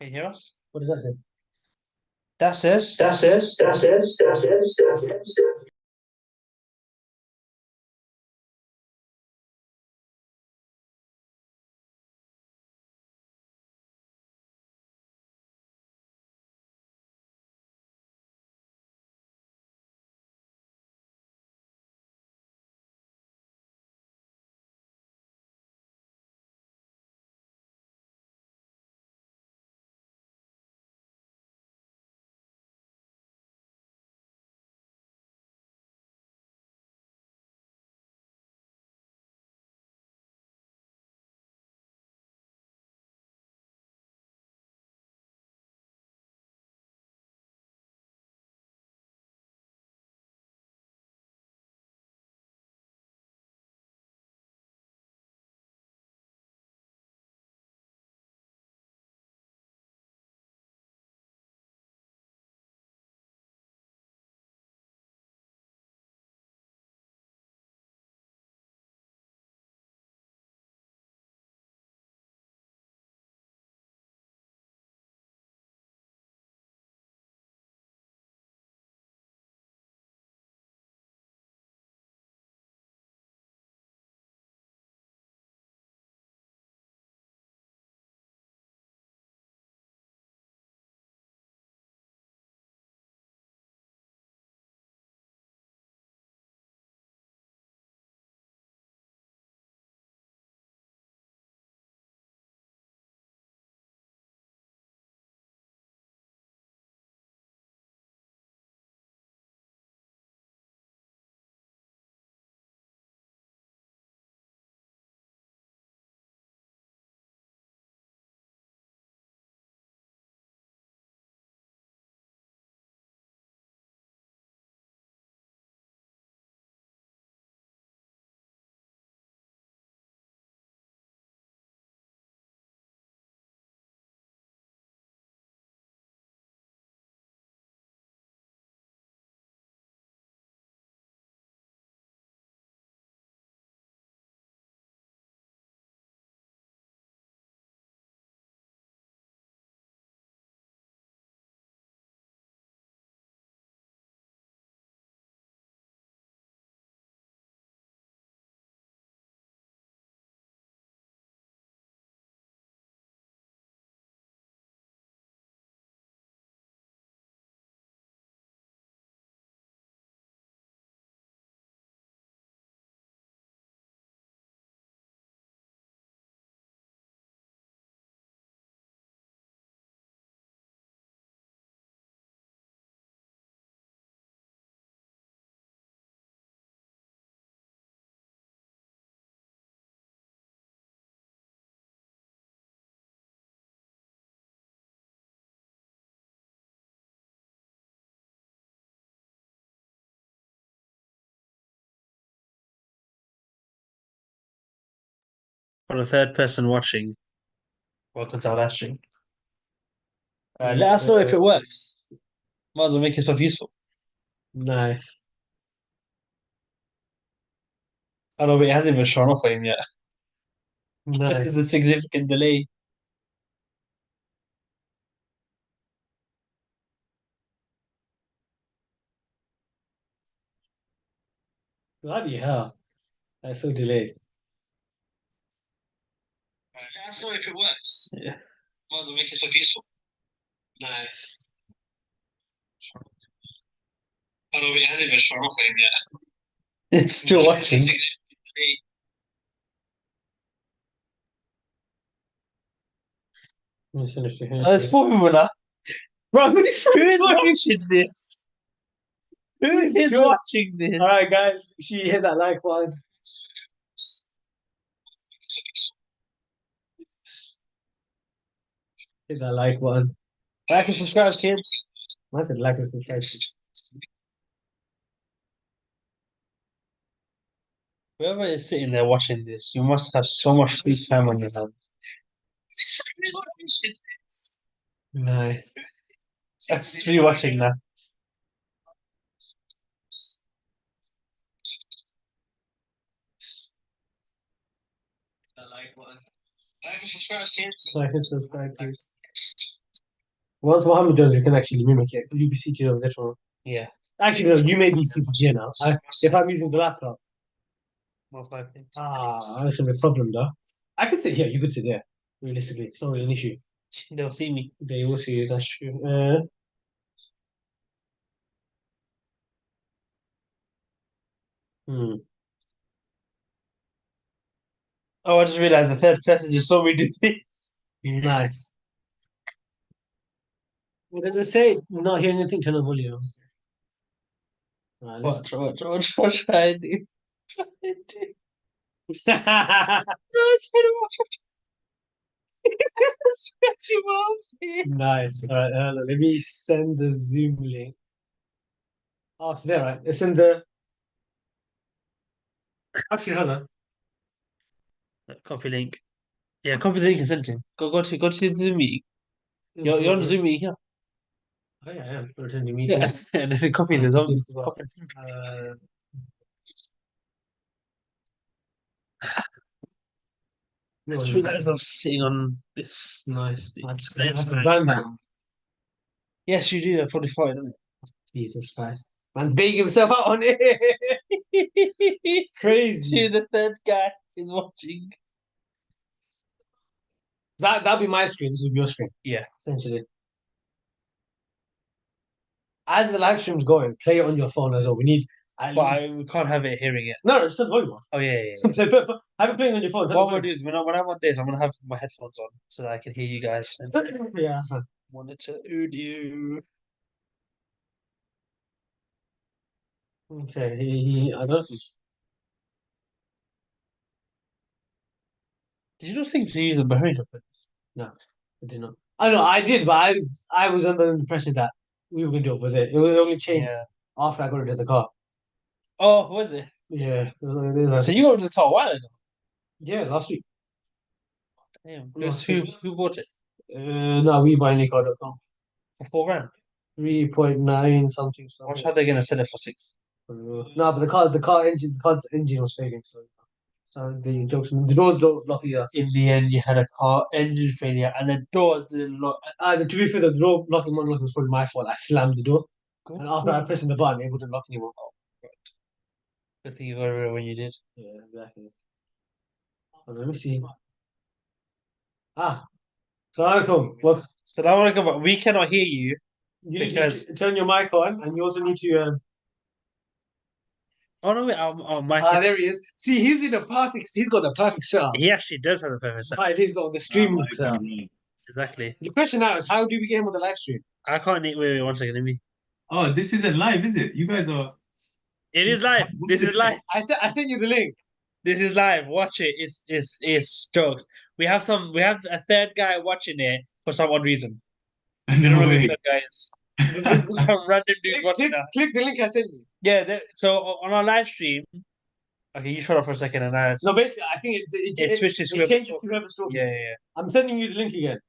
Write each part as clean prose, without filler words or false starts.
Can you hear us? What does that say? That's it. For the third person watching, welcome to our live stream. Let us know if it works. Might as well make yourself useful. Nice. I know, but it hasn't even shown off for him yet. This is Nice. a significant delay. Bloody hell. That's so delayed. Let us know if it works. Yeah. Might as well make yourself useful. Nice. I know, but it hasn't even shown off for him yet. It's still watching. I'm just finished here. There's four people now. Bro, who is Who is watching this? Who is watching this? Alright, guys, make sure you hit that like button. Hit that like button. Like and subscribe, kids. I said like and subscribe. Whoever is sitting there watching this, you must have so much free time on your hands. Nice. That's me watching now. That like button. Like and subscribe, kids. Like and subscribe, please. Once Mohammed does, you can actually mimic it. You'll be seated over this one. Yeah, Actually, no, you may be seated here now. If I'm using the laptop. most likely. That's a problem, though. I could sit here. You could sit there. Realistically, it's not really an issue. They'll see me. They will see you. That's true. Hmm. Oh, I just realized the third person just saw me do this. Nice. What does it say? Not hearing anything, turn on volume. Right, Watch, I do. Try and do. No, it's been a watch. Stretchy mouse here. Nice. All right, let me send the Zoom link. Oh, it's there, right? It's in the. Actually, hold on. Copy link. Yeah, copy the link and send him. Go to the Zoom meeting. You're on the Zoom meeting here. Oh, yeah, I am. Attending meeting. Yeah, and then copy the Zoom. This is what- Copy the Zoom. Uh, I just realized I'm sitting on this. nice. It's Ban that. Yes, you do. That's probably fine, isn't Jesus Christ. Man, beating himself out on it. it? Crazy. The third guy is watching. That'll be my screen. This will be your screen, Yeah. essentially. As the live stream's going, play it on your phone as well. We need. But we can't have it hearing it. No, it's still volume on. Oh yeah. Have it playing on your phone. What I'm gonna do is when I'm on this, I'm gonna have my headphones on so that I can hear you guys and Yeah. monitor audio. Okay. I don't know if he's. Did you not think to use the Bahrain for this? No, I did not. I know I did, but I was under the impression that we were going to do it with it. It only changed Yeah. after I got into the car. Oh, was it? Yeah. So you got into the car a while ago. Yeah, last week. Damn. Last Who week. who bought it? No, we buy car.com. For 4 grand. 3.9 something. Watch how they're gonna sell it for 6. No, but the car's engine was failing. So the jokes, the doors don't lock either. In the end, you had a car engine failure and the doors didn't lock. To be fair, the door locking one lock was probably my fault. I slammed the door, Good. and after I pressed the button, it wouldn't lock anymore. Good thing you got rid of it when you did. Yeah, exactly. Let me see. Assalamu alaikum. Look, Assalamu alaikum, but we cannot hear you you need because. to turn your mic on, and you also need to. Oh no, wait, our mic. There he is. See, he's in the perfect. He's got the perfect setup. He actually does have the perfect setup. Right, he's got the streaming setup. Exactly. The question now is, how do we get him on the live stream? I can't. Wait, 1 second. Let me. Oh, this isn't live, is it? You guys are. It is live. This is live. I sent you the link. This is live. Watch it. It's jokes. We have a third guy watching it for some odd reason. I don't know No who the way. third guy is. Some random dude watching that. Click the link I sent you. Yeah. So on our live stream. Okay, you shut off for a second and I. No, basically, I think It switches to it changes to whoever's talking. Yeah. I'm sending you the link again.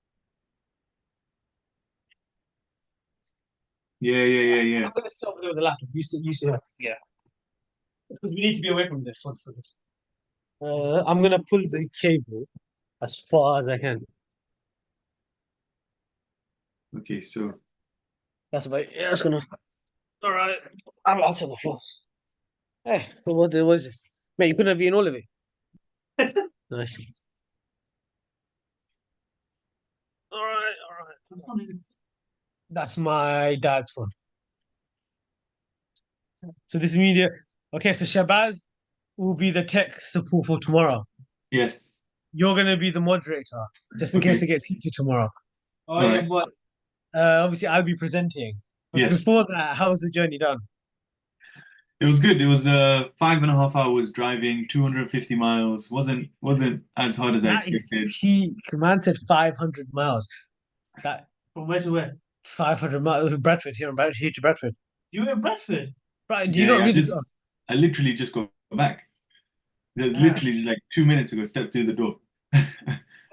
Yeah. I'm going to sit over there with the laptop. You sit here. Yeah. Because we need to be away from this. I'm going to pull the cable as far as I can. Okay, so. That's about it. Yeah, that's going to. All right. I'll take the floor. Hey, what was this? Mate, you couldn't have been all of it. Nice. All right. That's my dad's phone. So this is media. Okay, so Shabazz will be the tech support for tomorrow. Yes. You're gonna be the moderator, just in Okay. case it gets heated tomorrow. Oh All yeah, right. but Obviously I'll be presenting. But Yes. before that, how was the journey done? It was good. It was 5.5 hours driving, 250 miles. Wasn't as hard as I That is expected. peak. Man said 500 miles. That from where to where? 500 miles. Bradford here to Bradford. You were in Bradford. Right? Do you Yeah, not read the door? I literally just got back. Ah. Literally just like 2 minutes ago, stepped through the door.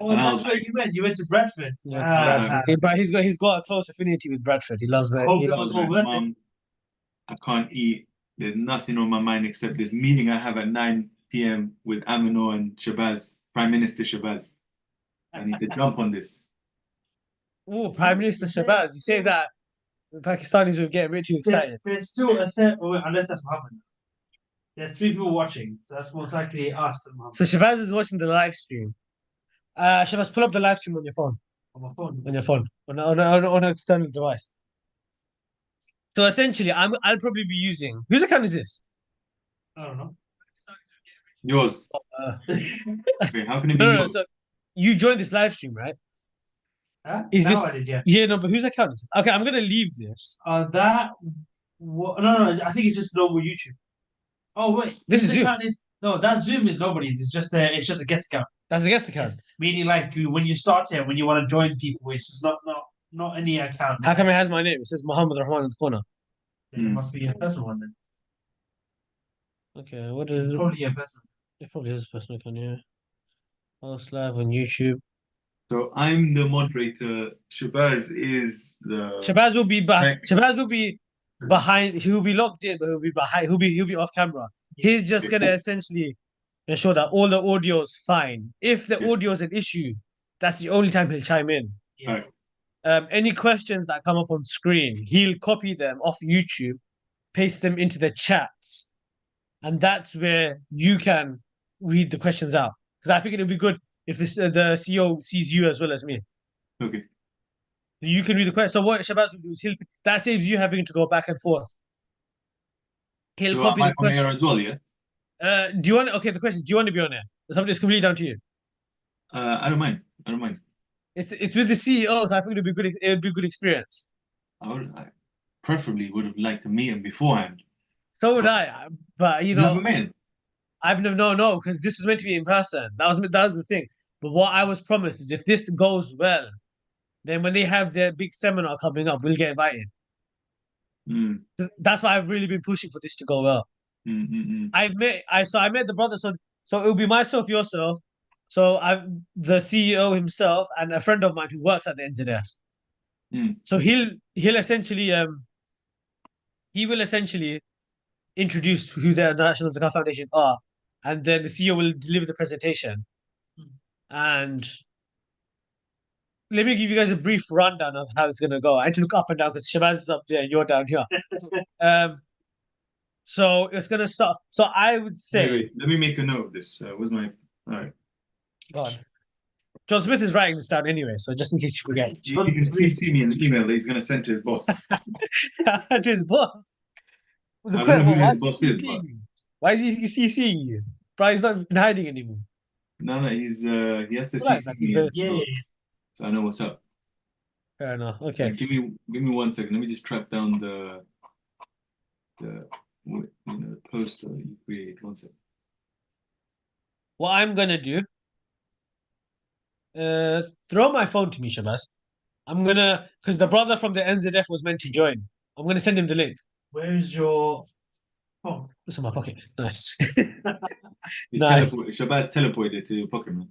Oh, And I that's was where like, you went. You went to Bradford. Yeah, Ah. Bradford. But he's got a close affinity with Bradford. He loves that. Hope He it I loves was was all like, worth it. Mom, I can't eat. There's nothing on my mind except this meeting I have at 9 p.m. with Amino and Shabazz, Prime Minister Shabazz. I need to jump on this. Oh, Prime Minister Shabazz, you say that the Pakistanis will get a bit too excited. There's still a third, unless that's Mohammed. There's 3 people watching, so that's most likely us and Mohammed. So Shabazz is watching the live stream. Shabazz, pull up the live stream on your phone. On my phone. On your phone. On an external device. So essentially, I'll probably be using. Whose account is this? I don't know. Yours. Uh, Okay, how can it be no, yours? so you joined this live stream, right? Huh? Is Now this? I did, yeah. Yeah, no, but whose account is this? Okay, I'm gonna leave this. No, I think it's just normal YouTube. Oh wait, This is Zoom. account no, that Zoom is nobody. It's just a guest account. That's the guest account. Meaning like when you start it, when you want to join people, it's just not any account. How come it has my name? It says Mohammed Rahman in the corner. Then it must be a personal one then. Okay, what is it? Probably a personal. It probably is a personal account, yeah. Post live on YouTube. So I'm the moderator. Shabazz is the Shabazz will be back. Right. Shabazz will be behind. He will be locked in, but he'll be behind. He'll be off camera. He's just gonna essentially ensure that all the audio's fine. If the Yes. audio is an issue, that's the only time he'll chime in. Yeah. Right. Any questions that come up on screen, he'll copy them off YouTube, paste them into the chats, and that's where you can read the questions out. Because I think it'll be good if the CEO sees you as well as me. Okay. You can read the question. So what Shabazz will do is that saves you having to go back and forth. He'll So copy am I the on air question. as well, yeah? Do you want? Okay, the question: do you want to be on air? It's completely down to you. I don't mind. I don't mind. It's with the CEO, so I think it'll be good. It would be a good experience. I preferably would have liked to meet him beforehand. So would I. But you Never know, met him. I've never no, because this was meant to be in person. That was the thing. But what I was promised is if this goes well, then when they have their big seminar coming up, we'll get invited. Mm, That's why I've really been pushing for this to go well. I met the brother, so it'll be myself, yourself. So the CEO himself and a friend of mine who works at the NZF. So he'll essentially he will essentially introduce who the National Zakat Foundation are, and then the CEO will deliver the presentation. And let me give you guys a brief rundown of how it's gonna go. I had to look up and down because Shabazz is up there and you're down here. So it's gonna start. So I would say, wait. Let me make a note of this. Where's my? All right. God, John Smith is writing this down anyway, so just in case you forget. You can CC me in the email that he's gonna send to his boss. To his boss. I don't know who Why his boss is, but why is he CCing you? Probably he's not in hiding anymore. no, he's he has to Right, CC like me. he's in, Yeah. so I know what's up. Fair enough. Okay. Give me 1 second. Let me just track down the the poster that you created. 1 second. What I'm gonna do, throw my phone to me, Shabazz. I'm gonna, because the brother from the NZF was meant to join. I'm gonna send him the link. Where's your phone? It's in my pocket. Nice. You Nice. Shabazz teleported to your pocket, man.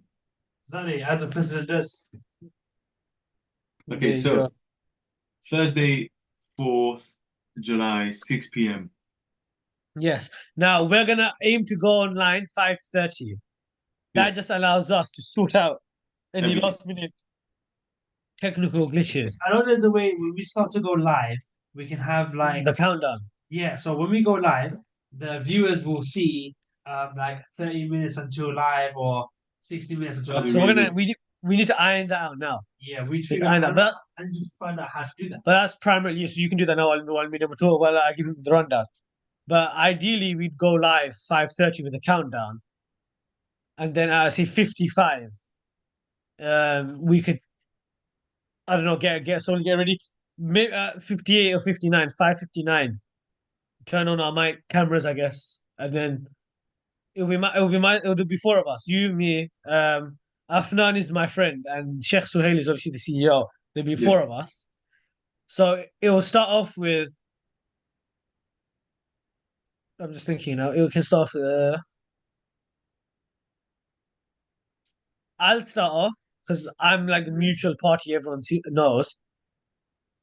Exactly, as a president does. Okay, There you so go. Thursday, 4th July, 6 p.m. Yes. Now we're gonna aim to go online 5:30. That Yeah. just allows us to sort out any Everything. last minute technical glitches. I know there's a way when we start to go live, we can have like The countdown. yeah. So when we go live, the viewers will see like 30 minutes until live or 60 minutes until That'd live. be So really we need to iron that out now. Yeah, we We figure iron out that, and just find out how to do that. but that's primarily so you can do that now while me number two. Well, I give you the rundown. But ideally, we'd go live 5:30 with the countdown, and then say 55. We could I don't know get ready. 58 or 59, 5:59. Turn on our mic cameras, I guess, and then it'll be four of us. You, me, Afnan is my friend, and Sheikh Suhail is obviously the CEO. There'll be four of us. So it will start off with. I'm just thinking now. It can start off. I'll start off because I'm like the mutual party everyone knows.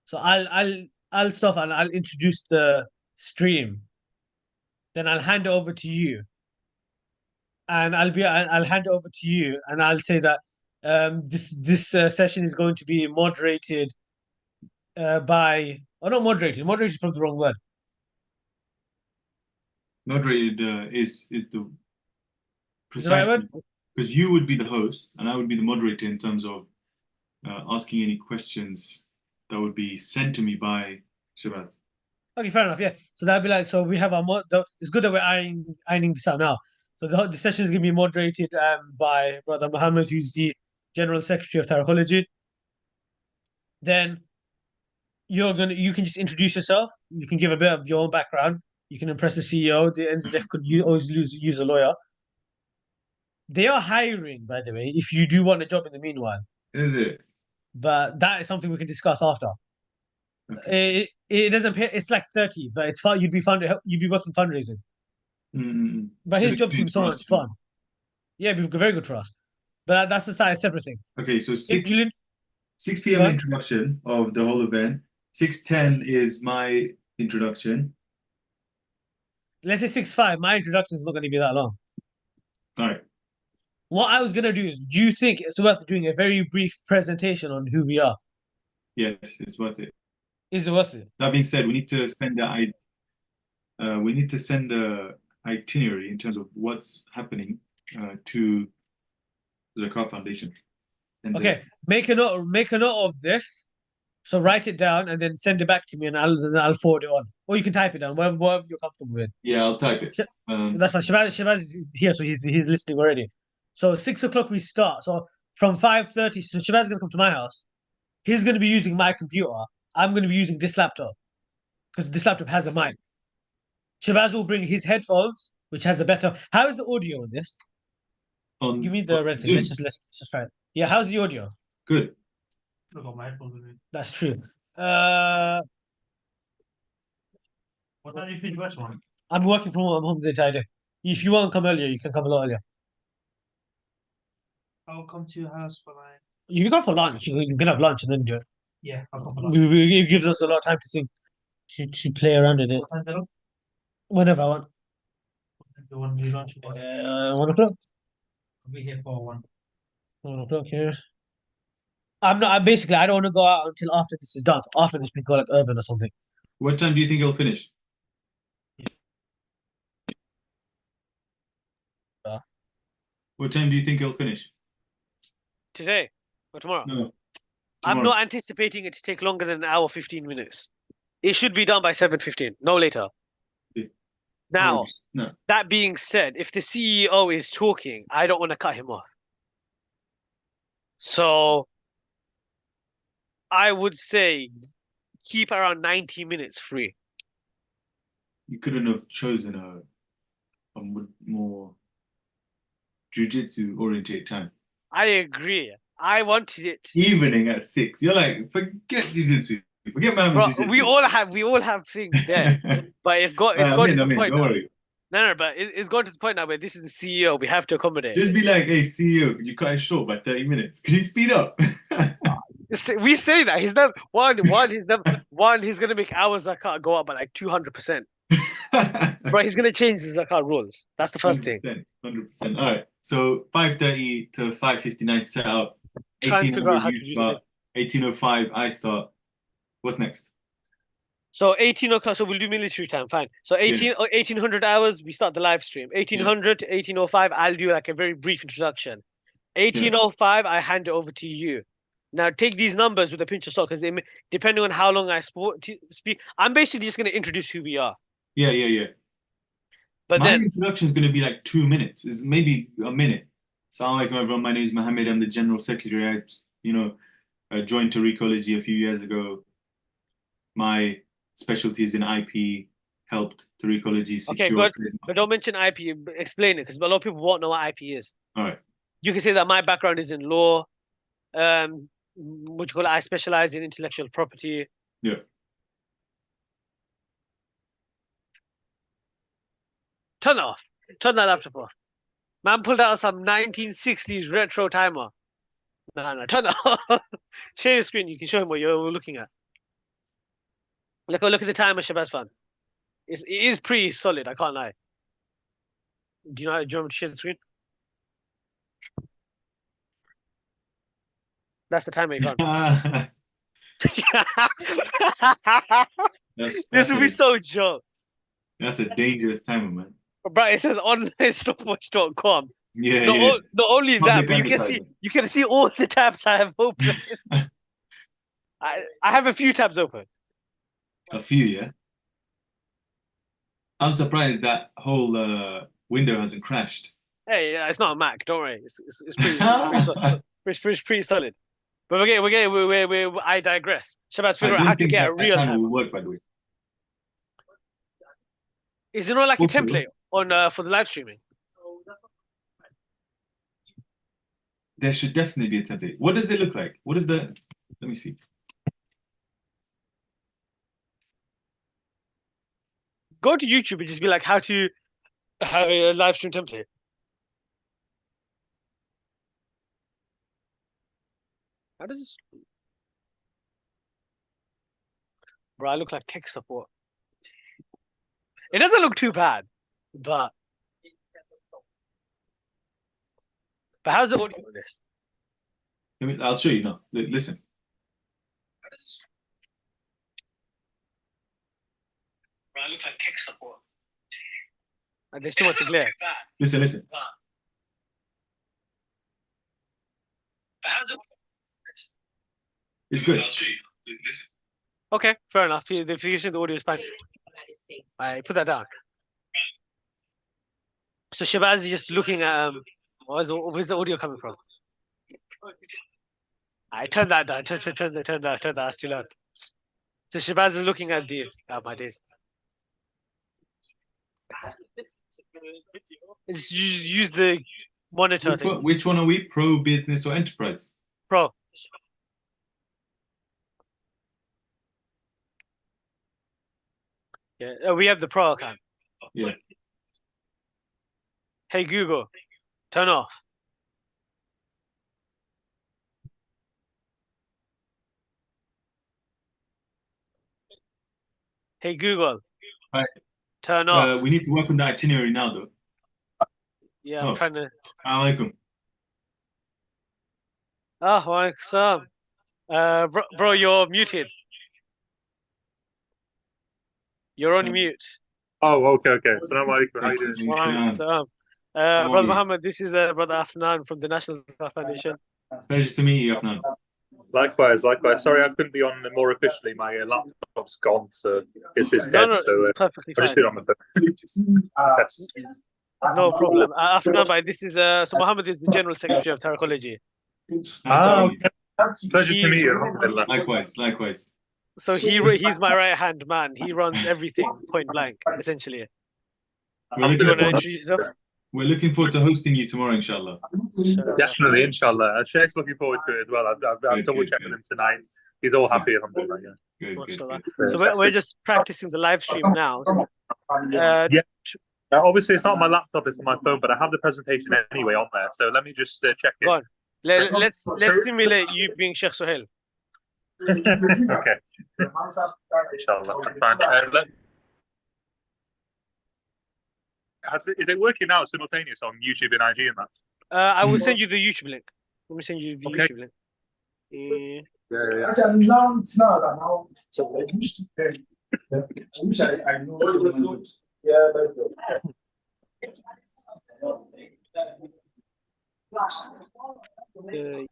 So I'll start and I'll introduce the stream. Then I'll hand it over to you, and I'll hand it over to you, and I'll say that This session is going to be moderated by, oh, not moderated. Moderated is probably the wrong word. Moderated is the Is the right precisely word? because you would be the host and I would be the moderator in terms of asking any questions that would be sent to me by Shabazz. Okay, fair enough. Yeah. So that'd be like, so we have our it's good that we're ironing this out now. So the session is going to be moderated by Brother Mohammed, who's the General Secretary of Tarikhology. Then you can just introduce yourself. You can give a bit of your own background. You can impress the CEO. The NZF could always use a lawyer. They are hiring, by the way, if you do want a job in the meanwhile. Is it? But that is something we can discuss after. Okay. It doesn't pay. It's like 30, but it's fun. You'd be working fundraising. Mm-mm. But his It'd job be good seems so for much us. fun. Yeah, it'd be very good for us. But that's a side separate thing. Okay, so You 6 go p.m. on. introduction of the whole event. 6:10 Yes. is my introduction. Let's say 6:05. My introduction is not going to be that long. All right. What I was going to do is, do you think it's worth doing a very brief presentation on who we are? Yes, it's worth it. Is it worth it? That being said, we need to send the itinerary in terms of what's happening to the Zakat Foundation. And Okay, make a note of this. So write it down and then send it back to me, and I'll forward it on. Or you can type it down, whatever you're comfortable with. yeah, I'll type it. Sh- That's fine. Shabazz is here, so he's listening already. So 6 o'clock we start. So from 5:30, so Shabazz is gonna come to my house. He's gonna be using my computer. I'm gonna be using this laptop because this laptop has a mic. Shabazz will bring his headphones, which has a better. How is the audio on this? Give me On the red thing. Zoom. Let's just try it. Yeah, how's the audio? Good. That's true. Uh, What time do you finish work tomorrow? I'm working from home. I'm home the entire day. If you want to come earlier, you can come a lot earlier. I'll come to your house for like. You can come for lunch. You can have lunch and then do it. Yeah, I'll come It gives us a lot of time to think, to play around in it. What time do you Whenever I want. want to do lunch? 1 o'clock. I'll be here for one. 1 o'clock. Yeah. I'm not. I don't want to go out until after this is done. So after this, we go like urban or something. What time do you think it'll finish? Uh, What time do you think it'll finish? Today or tomorrow? No, I'm tomorrow. not anticipating it to take longer than an hour, 15 minutes. It should be done by 7:15, no later. Okay. Now, No. that being said, if the CEO is talking, I don't want to cut him off. So I would say keep around 90 minutes free. You couldn't have chosen a more jiu-jitsu oriented time. I agree. I wanted it. Evening at 6. You're like, forget jiu-jitsu. Forget Mohammed's Bro, jiu-jitsu. we all have things there, but it's got to I'm the in, point don't now. worry. No, but it's gone to the point now where this is the CEO. We have to accommodate. Just be like, hey, CEO, you cut it short by 30 minutes. Can you speed up? We say that he's never he's gonna make our zakat go up by like 200%. Bro, he's gonna change the zakat rules. That's the first thing. 100%. All right. So 5:30 to 5:59 set up. Try and figure out how 1800 to you do start. 1805 I start. What's next? So 18 o'clock, so we'll do military time, fine. So 1800 hours, we start the live stream. 1800 to 1805, I'll do like a very brief introduction. 1805, I hand it over to you. Now take these numbers with a pinch of salt because depending on how long I speak, I'm basically just going to introduce who we are. Yeah. But My then, introduction is going to be like 2 minutes. It's maybe a minute. Assalamu alaikum everyone. My name is Mohammed. I'm the General Secretary. I joined Tarikhology a few years ago. My specialty is in IP, helped Tarikhology okay, secure. good. But don't mention IP. Explain it because a lot of people won't know what IP is. All right. You can say that my background is in law. What you call it? I specialize in intellectual property. Yeah. Turn it off. Turn that laptop off. Man pulled out some 1960s retro timer. No, turn it off. Share your screen. You can show him what you're looking at. Look at the timer, Shabazz fan. It is pretty solid. I can't lie. Do you want me to share the screen? That's the timer you found. That's This would be a so jokes. that's a dangerous timer, man. Bro, it says onlinestopwatch.com. Yeah, Not, yeah. not only that, Public but advertising. you can see all the tabs I have open. I have a few tabs open. A few, yeah. I'm surprised that whole window hasn't crashed. Hey, yeah, it's not a Mac. Don't worry. It's pretty solid. But I digress. Shabazz, I figure out how don't to think get a that real timer timer. will work, by the way. Is there not like a Also, template on for the live streaming? there should definitely be a template. What does it look like? What is the? Let me see. Go to YouTube and just be like, how to have a live stream template. How does this? Bro, I look like tech support. It doesn't look too bad, but how's the audio on this? I'll show you now. Listen. Bro, I look like tech support. And there's too much glare. Listen, listen. How's it? It's good. I'll show you. Listen. Okay, fair enough. The definition of the audio is fine. I put that down. So Shabazz is just looking at where's the audio coming from? I turned that down. Turn that. That's too loud. So Shabazz is looking at the my days. Just use the monitor thing. Which one are we? Pro, business, or enterprise? Pro. Yeah, we have the Pro account. Yeah. Hey Google, turn off. Hey Google, Right. turn off. We need to work on the itinerary now, though. Yeah, I'm trying to. Assalamu Oh, walaikum. Bro, you're muted. You're on mute. Oh, okay. Assalamu alaikum. How you doing? Brother Mohammed, this is Brother Afnan from the National Staff Foundation. Pleasure to meet you, Afnan. Likewise. Sorry, I couldn't be on more officially. My laptop's gone, so it's dead. So perfectly I just did it on the phone. Yes. No problem. Afnan, this is so Mohammed is the General Secretary of Tarikology. Pleasure to meet you. Alhamdulillah. Likewise. So he's my right hand man. He runs everything point blank, essentially. Do you want to introduce yourself? We're looking forward to hosting you tomorrow, inshallah. Definitely, inshallah. Sheikh's looking forward to it as well. I've double checked with him tonight. He's all happy, alhamdulillah. Yeah. Good. So we're just practicing the live stream now. Yeah. Obviously, it's not on my laptop; it's on my phone. But I have the presentation anyway on there. So let me just check it. Go on. Let's simulate you being Sheikh Suhail. Okay. Inshallah, that's fine. Is it working now simultaneous on YouTube and IG and that? I will send you the YouTube link. Let me send you the YouTube link. Yeah. Now it's not. Now I wish I know what it was good. Yeah,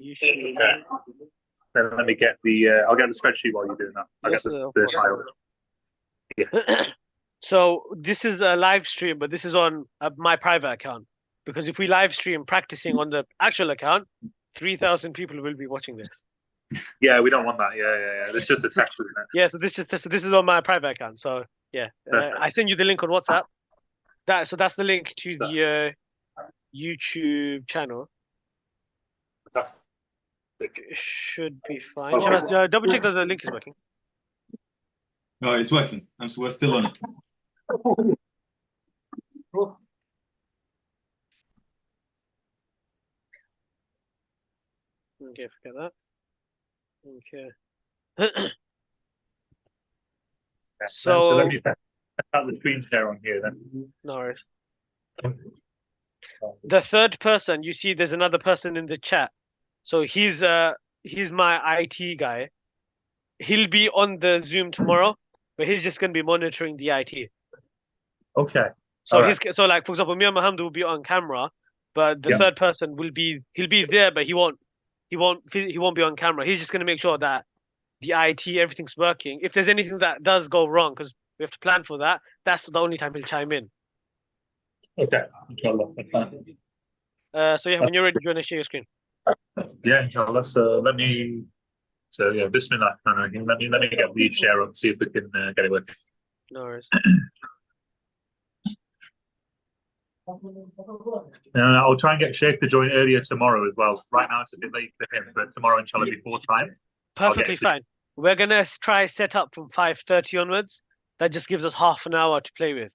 YouTube. Okay. Then let me get the. I'll get the spreadsheet while you're doing that. I'll get the file. Yeah. So this is a live stream, but this is on my private account. Because if we live stream practicing on the actual account, 3,000 people will be watching this. Yeah, we don't want that. Yeah. It's just a test, isn't it? Yeah, so this is on my private account. So yeah, I send you the link on WhatsApp. That's the link to the YouTube channel. Fantastic. It should be fine. Okay. Double check that the link is working. No, it's working. We're still on it. Okay, forget that. Okay. So let me start the screen share on here then. No worries. The third person, you see there's another person in the chat. So he's he's my IT guy. He'll be on the Zoom tomorrow, but he's just gonna be monitoring the IT. Okay. So All he's so like for example, me and Mohammed will be on camera, but the Yep. third person he'll be there, but he won't be on camera. He's just gonna make sure that the IT everything's working. If there's anything that does go wrong, because we have to plan for that, that's the only time he'll chime in. Okay. Inshallah. That's fine. So yeah, when you're ready, do you want to share your screen? Yeah, inshallah. So yeah, Bismillah. Let me get the share up, see if we can get it working. No worries. And I'll try and get Sheikh to join earlier tomorrow as well. Right now it's a bit late for him, but tomorrow inshallah before time. Perfectly fine. We're gonna try set up from 5:30 onwards. That just gives us half an hour to play with.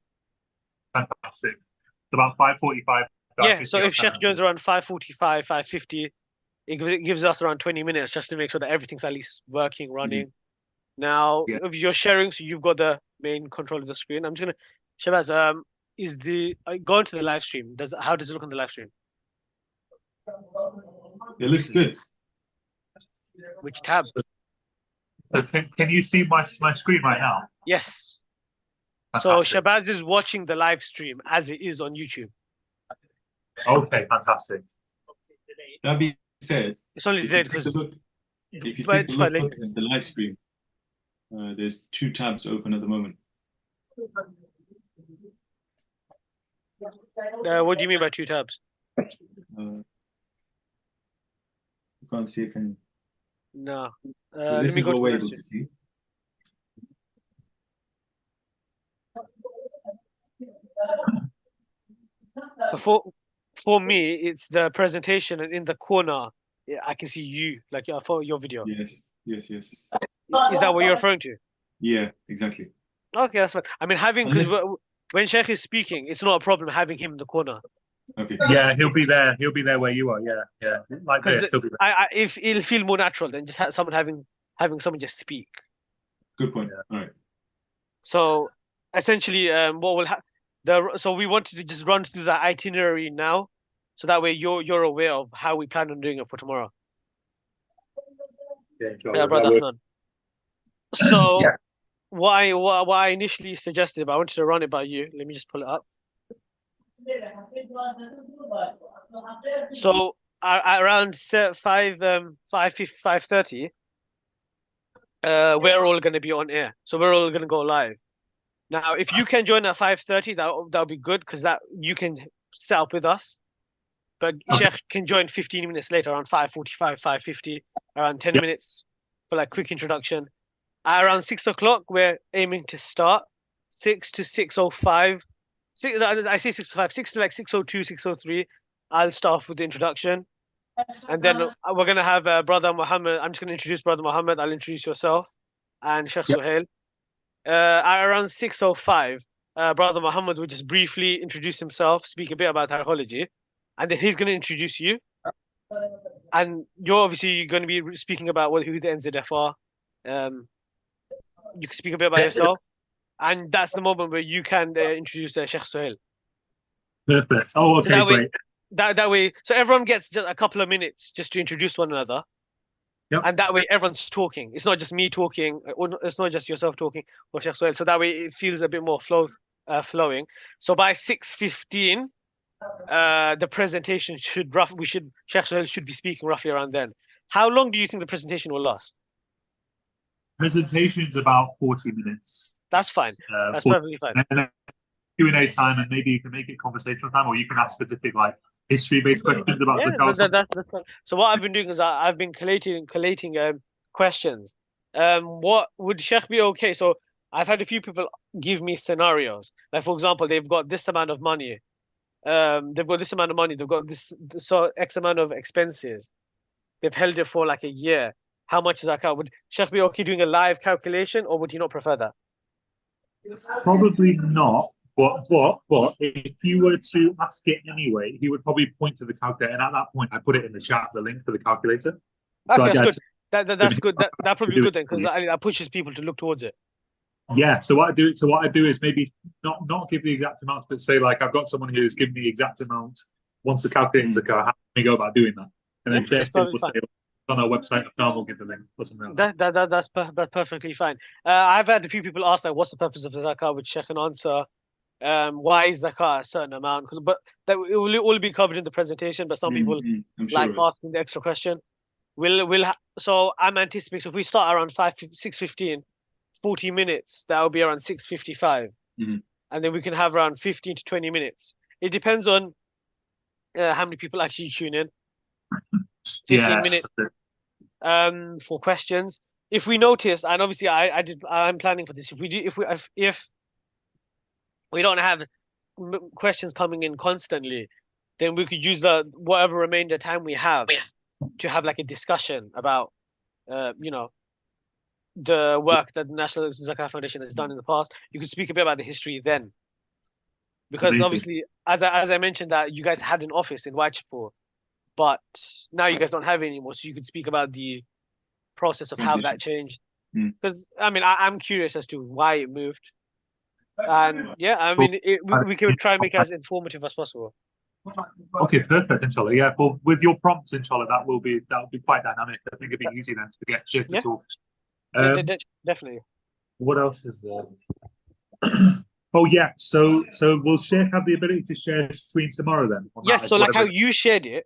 Fantastic. It's about 5:45. Yeah. So if Sheikh joins around 5:45, 5:50, it gives us around 20 minutes just to make sure that everything's at least working, running. Now, if you're sharing, so you've got the main control of the screen. I'm just gonna, Shabazz, go into the live stream. How does it look on the live stream? It looks good. Which tab? So can you see my screen right now? Yes. Fantastic. So Shabazz is watching the live stream as it is on YouTube. Okay, fantastic. That being said, It's only delayed because if you take a look at the live stream, there's 2 tabs open at the moment. What do you mean by 2 tabs? You can't see it, can you? No. So this is what we're able to see. So for me, it's the presentation, and in the corner, I can see you, like for your video. Yes. Is that what you're referring to? Yeah, exactly. Okay, that's fine. I mean, because when Sheikh is speaking, it's not a problem having him in the corner. Okay. Yeah, he'll be there. He'll be there where you are. Yeah. Like this. He'll be there. If it'll feel more natural than just someone having someone just speak. Good point. Yeah. All right. So essentially, what will so we wanted to just run through the itinerary now, so that way you're aware of how we plan on doing it for tomorrow. Yeah, brother Rahman. So Yeah. what I initially suggested, but I wanted to run it by you. Let me just pull it up. So around 5:30, we're all going to be on air. So we're all going to go live. Now, if you can join at 5:30, that'll be good, because that you can set up with us. But Sheikh can join 15 minutes later, around 5:45, 5:50, around 10 minutes for like quick introduction. At around 6 o'clock, we're aiming to start 6 to 6:05. I say 6 to 5, 6 to like 6:02, 6:03. I'll start off with the introduction, and then we're gonna have Brother Mohammed. I'm just gonna introduce Brother Mohammed. I'll introduce yourself and Sheikh Suhail. At around 6:05, Brother Mohammed will just briefly introduce himself, speak a bit about psychology, and then he's gonna introduce you. And you're obviously going to be speaking about who the NZF are. You can speak a bit about yourself. And that's the moment where you can introduce Sheikh Suhail. Perfect. Oh, okay, great. That way, so everyone gets just a couple of minutes just to introduce one another. Yep. And that way everyone's talking. It's not just me talking, or it's not just yourself talking, or Sheikh Suhail. So that way it feels a bit more flowing. So by 6:15, the presentation Sheikh Suhail should be speaking roughly around then. How long do you think the presentation will last? Presentation is about 40 minutes. That's fine. That's perfectly fine. And then Q&A time, and maybe you can make it conversational time, or you can ask specific like history-based questions about that's fine. So what I've been doing is I've been collating questions. What would Sheikh be okay? So I've had a few people give me scenarios. Like for example, they've got this amount of money. They've got this amount of money. They've got this X amount of expenses. They've held it for like a year. How much is that out? Would Sheikh be okay doing a live calculation, or would you not prefer that? Probably not. But if you were to ask it anyway, he would probably point to the calculator, and at that point, I put it in the chat, the link for the calculator. Okay, that's good. That's good. That probably be good then, because that pushes people to look towards it. Yeah. So what I do is maybe not give the exact amount, but say like I've got someone who's given the exact amount. Once the calculator's occur, how can we go about doing that? And then people say, on our website, Afnan will give the link or something like that. That's perfectly fine. I've had a few people ask like, what's the purpose of the zakah, which I can answer. Why is zakah a certain amount? But that it will all be covered in the presentation. But some people I'm like sure. asking the extra question. So I'm anticipating. So if we start around 6:15, 40 minutes, that will be around 6:55, Mhm. and then we can have around 15 to 20 minutes. It depends on how many people actually tune in. 15 minutes for questions. If we notice, and obviously I'm planning for this. If we don't have questions coming in constantly, then we could use the whatever remainder time we have to have like a discussion about the work that the National Zakah Foundation has done in the past. You could speak a bit about the history then, because Amazing. obviously, as I mentioned, that you guys had an office in Whitechapel, but now you guys don't have it anymore. So you could speak about the process of how that changed. Because I mean, I'm curious as to why it moved, and yeah, I mean, we can try and make it as informative as possible. Okay, perfect, inshallah. Yeah, well, with your prompts, inshallah, that will be quite dynamic. I think it'd be easy then to get Sheikh to Yeah. talk. Definitely. What else is there? Oh yeah, so will Sheikh have the ability to share screen tomorrow then? Yes, so like how whatever- you shared it,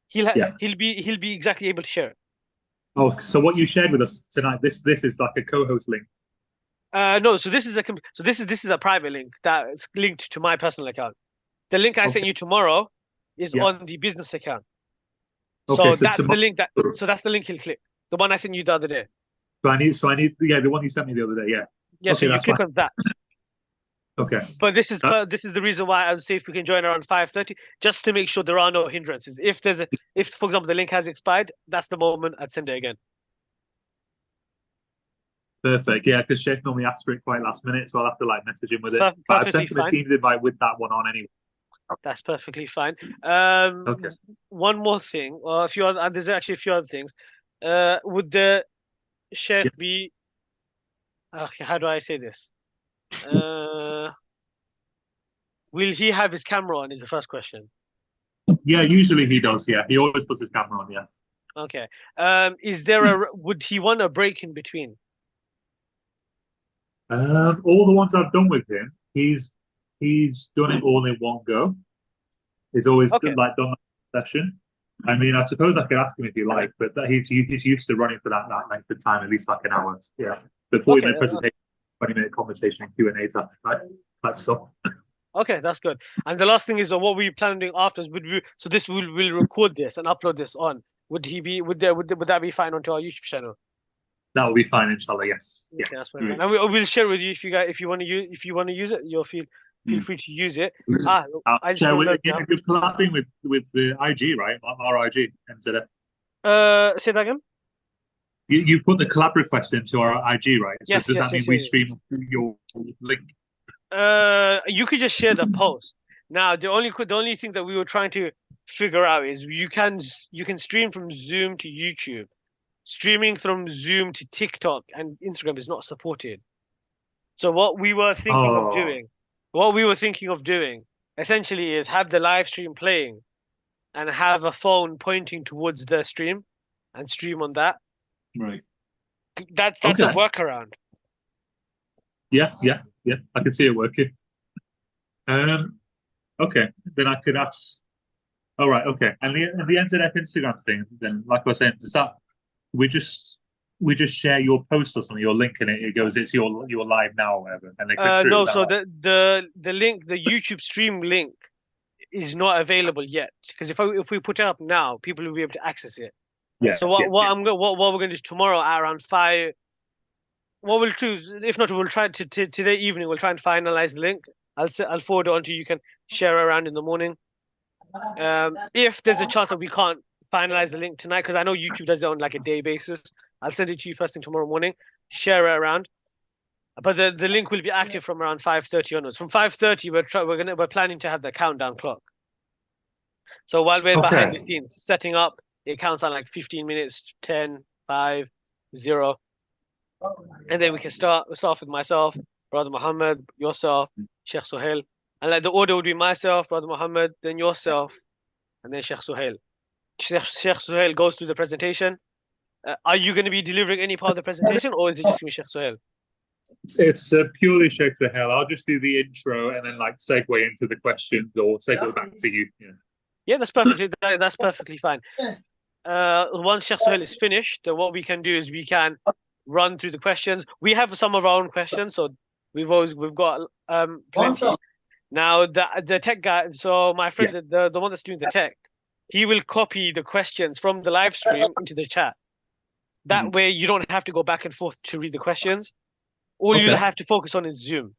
he'll Yeah. he'll be exactly able to share it. Oh, so what you shared with us tonight, this is like a co-host link. No, so this is a private link that's linked to my personal account. The link I sent you tomorrow is Yeah. on the business account. Okay, So that's the tomorrow- link that's the link he'll click. The one I sent you the other day. So I need the one you sent me the other day. Yeah. Yeah, Okay, so you that's click fine. on that. Okay. But this is the reason why I would say if we can join around 5:30, just to make sure there are no hindrances. If for example the link has expired, that's the moment I'd send it again. Perfect. Yeah, because Sheikh normally asks for it quite last minute, so I'll have to like message him with it. But I've Perfectly sent him a fine. Teams invite with that one on anyway. That's perfectly fine. Okay. One more thing, or a few other, there's actually a few other things. Would the Sheikh be? Okay, how do I say this? Will he have his camera on? Is the first question. Yeah, usually he does. Yeah, he always puts his camera on. Yeah. Okay. Would he want a break in between? All the ones I've done with him, he's done it all in one go. He's always Okay. like done that session. I mean, I suppose I could ask him if you like, but he's used to running for that length of time, at least like an hour. Yeah, the 40-minute presentation, 20-minute conversation, Q&A type stuff. Okay, that's good. And the last thing is what we plan on doing after is so this we'll record this and upload this on. Would that be fine onto our YouTube channel? That will be fine, inshallah. Yes. Yeah. Okay, that's perfect. And we'll share it with you if you want to use it. You'll feel free to use it. I'll share with you're collabing with the IG, right? Our IG MZF. Say that again. You put the collab request into our IG, right? So Yes, does that mean we yes. stream your link? You could just share the post. Now, the only thing that we were trying to figure out is you can stream from Zoom to YouTube. Streaming from Zoom to TikTok and Instagram is not supported. So what we were thinking of doing essentially is have the live stream playing and have a phone pointing towards the stream and stream on that. Right. That's a workaround. Yeah. I can see it working. Okay, then I could ask. All right, okay. And the NZF Instagram thing, then, like I was saying, does that we just share your post or something, your link, and it goes, it's your live now or whatever, and they click through. No, so the link, the YouTube stream link, is not available yet because if we put it up now, people will be able to access it. Yeah. So what we're going to do tomorrow at around 5. What we'll choose, if not, we'll try today evening. We'll try and finalize the link. I'll forward it on to you. You can share around in the morning. If there's a chance that we can't finalize the link tonight, because I know YouTube does it on like a day basis, I'll send it to you first thing tomorrow morning. Share it around. But the link will be active from around 5:30 onwards. From 5:30, we're planning to have the countdown clock. So while we're behind the scenes setting up, it counts on like 15 minutes, 10, 5, 0. And then we can start off with myself, Brother Mohammed, yourself, Sheikh Suhail. And like the order would be myself, Brother Mohammed, then yourself, and then Sheikh Suhail. Sheikh Suhail goes through the presentation, Are you going to be delivering any part of the presentation, or is it just going to be Sheikh Suhail? It's purely Sheikh Sahel. I'll just do the intro and then like segue into the questions or segue back to you. Yeah. Yeah, that's perfectly fine. Once Sheikh Suhail is finished, then what we can do is we can run through the questions. We have some of our own questions, so we've got plenty. Now the tech guy, so my friend, the one that's doing the tech, he will copy the questions from the live stream into the chat. That way you don't have to go back and forth to read the questions. All you'll have to focus on is Zoom.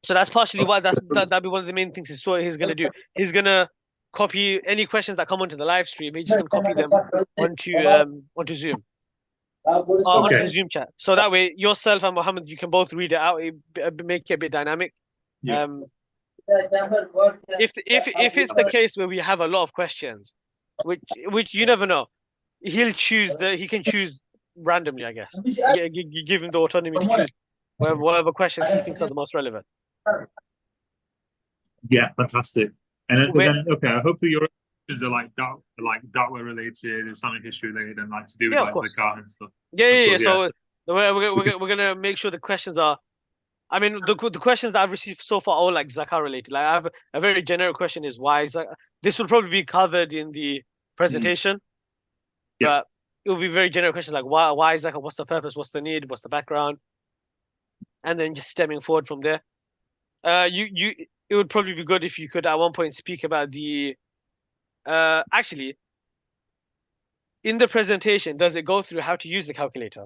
So that's partially why that'd be one of the main things he's going to do. He's going to copy any questions that come onto the live stream. He's just going to copy them onto Zoom. Onto the Zoom chat. So that way yourself and Mohammed, you can both read it out, make it a bit dynamic. Yeah. If it's the case where we have a lot of questions, which you never know, he can choose randomly, I guess. You give him the autonomy to choose whatever questions he thinks are the most relevant. Yeah, fantastic. And then hopefully your questions are like da'wah related, Islamic history related, and like to do with like zakat and stuff. Yeah. So we're gonna make sure the questions are. I mean, the questions that I've received so far are all like zakah related. Like I have a very generic question: is why zakah? This will probably be covered in the presentation, but it will be very generic questions like why zakah? What's the purpose? What's the need? What's the background? And then just stemming forward from there. It would probably be good if you could at one point speak about the. Actually, in the presentation, does it go through how to use the calculator?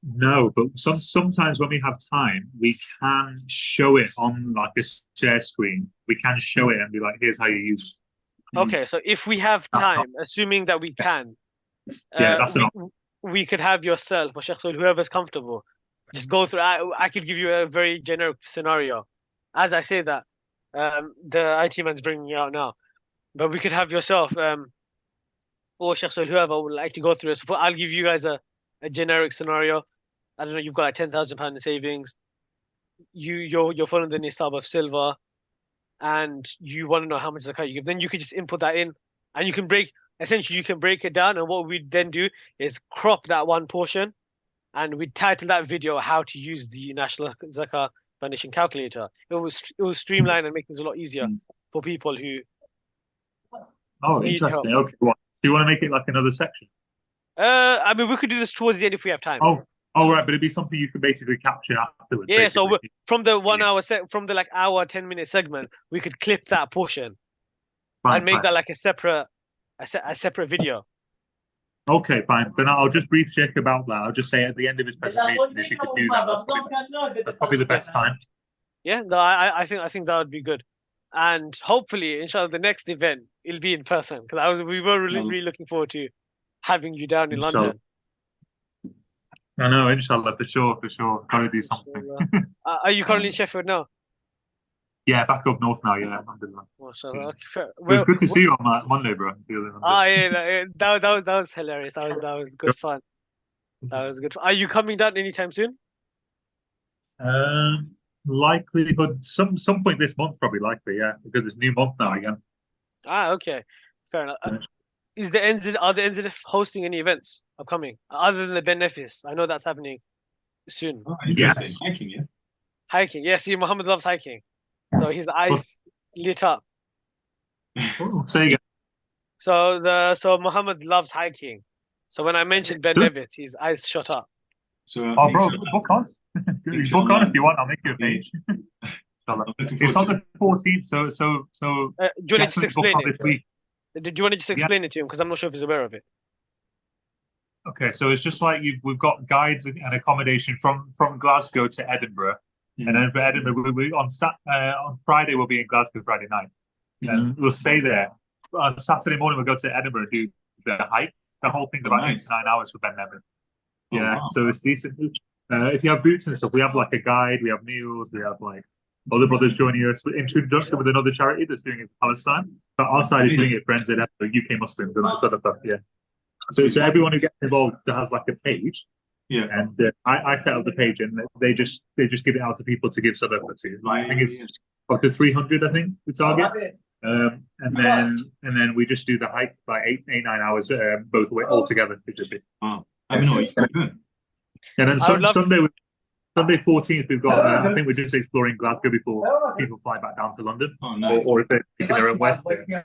No, but sometimes when we have time, we can show it on like a share screen. We can show it and be like, "Here's how you use it." Okay, so if we have time, assuming that we can, we could have yourself or Sheikh Suhail, whoever's comfortable, just go through. I could give you a very generic scenario. As I say that, the IT man's bringing you out now, but we could have yourself or Sheikh Suhail, whoever would like to go through it. So I'll give you guys a generic scenario. I don't know, you've got like £10,000 in savings. You're following the nisab of silver, and you want to know how much zakat you give. Then you could just input that in, and you can break it down. And what we then do is crop that one portion, and we title that video "How to Use the National Zakat Foundation Calculator." It will streamline and make things a lot easier for people who. Oh, interesting. Help. Okay, well, do you want to make it like another section? I mean, we could do this towards the end if we have time. Oh, right, but it'd be something you could basically capture afterwards. Yeah, basically. so from the 1 hour from the like hour 10-minute segment, we could clip that portion and make that like a separate video. Okay, fine. Then I'll just brief Sheikh about that. I'll just say at the end of his presentation, if you could do that, that's probably the best time. Yeah, no, I think that would be good, and hopefully, inshallah, the next event it'll be in person because we were really looking forward to having you down in London. I know, inshallah, for sure. Gotta do something. Are you currently in Sheffield now? Yeah, back up north now, yeah. Alhamdulillah. Okay, fair. It was good to see you on Monday, bro. That was hilarious. That was good fun. That was good fun. Are you coming down anytime soon? Likelihood, some point this month, probably likely, yeah, because it's new month now again. Okay. Fair enough. Are the NZF hosting any events upcoming other than the Ben Nephis? I know that's happening soon. Oh, interesting. Yes. Hiking, yeah. Hiking, yeah. See, Mohammed loves hiking, so his eyes lit up. Say again. So Mohammed loves hiking. So when I mentioned Ben Nephis, his eyes shot up. So, bro, book on. Book on if you want. I'll make you a page. It's on the 14th, so. Do you want to just explain it? Do you want to just explain it to him? Because I'm not sure if he's aware of it. Okay, so it's just like we've got guides and accommodation from Glasgow to Edinburgh, and then for Edinburgh, on Friday we'll be in Glasgow Friday night, and we'll stay there. On Saturday morning we'll go to Edinburgh and do the hike. The whole thing's about 8 to 9 hours for Ben Nephis. Yeah, so it's decent. If you have boots and stuff, we have like a guide, we have meals, we have like other brothers joining us in conjunction with another charity that's doing it in Palestine. But our side is doing it for NZF, UK Muslims and that sort of stuff. Yeah. So everyone who gets involved has like a page. Yeah. And I set up the page and they just give it out to people to give sadaqah to. I think it's up to 300. I think the target. And then we just do the hike like 8-9 hours both way all together. It should be. Wow. I mean, what you're doing. And then I would love- Sunday 14th, we've got. I think we're just exploring Glasgow before people fly back down to London, Oh, nice. or if they're taking their own way. Yeah.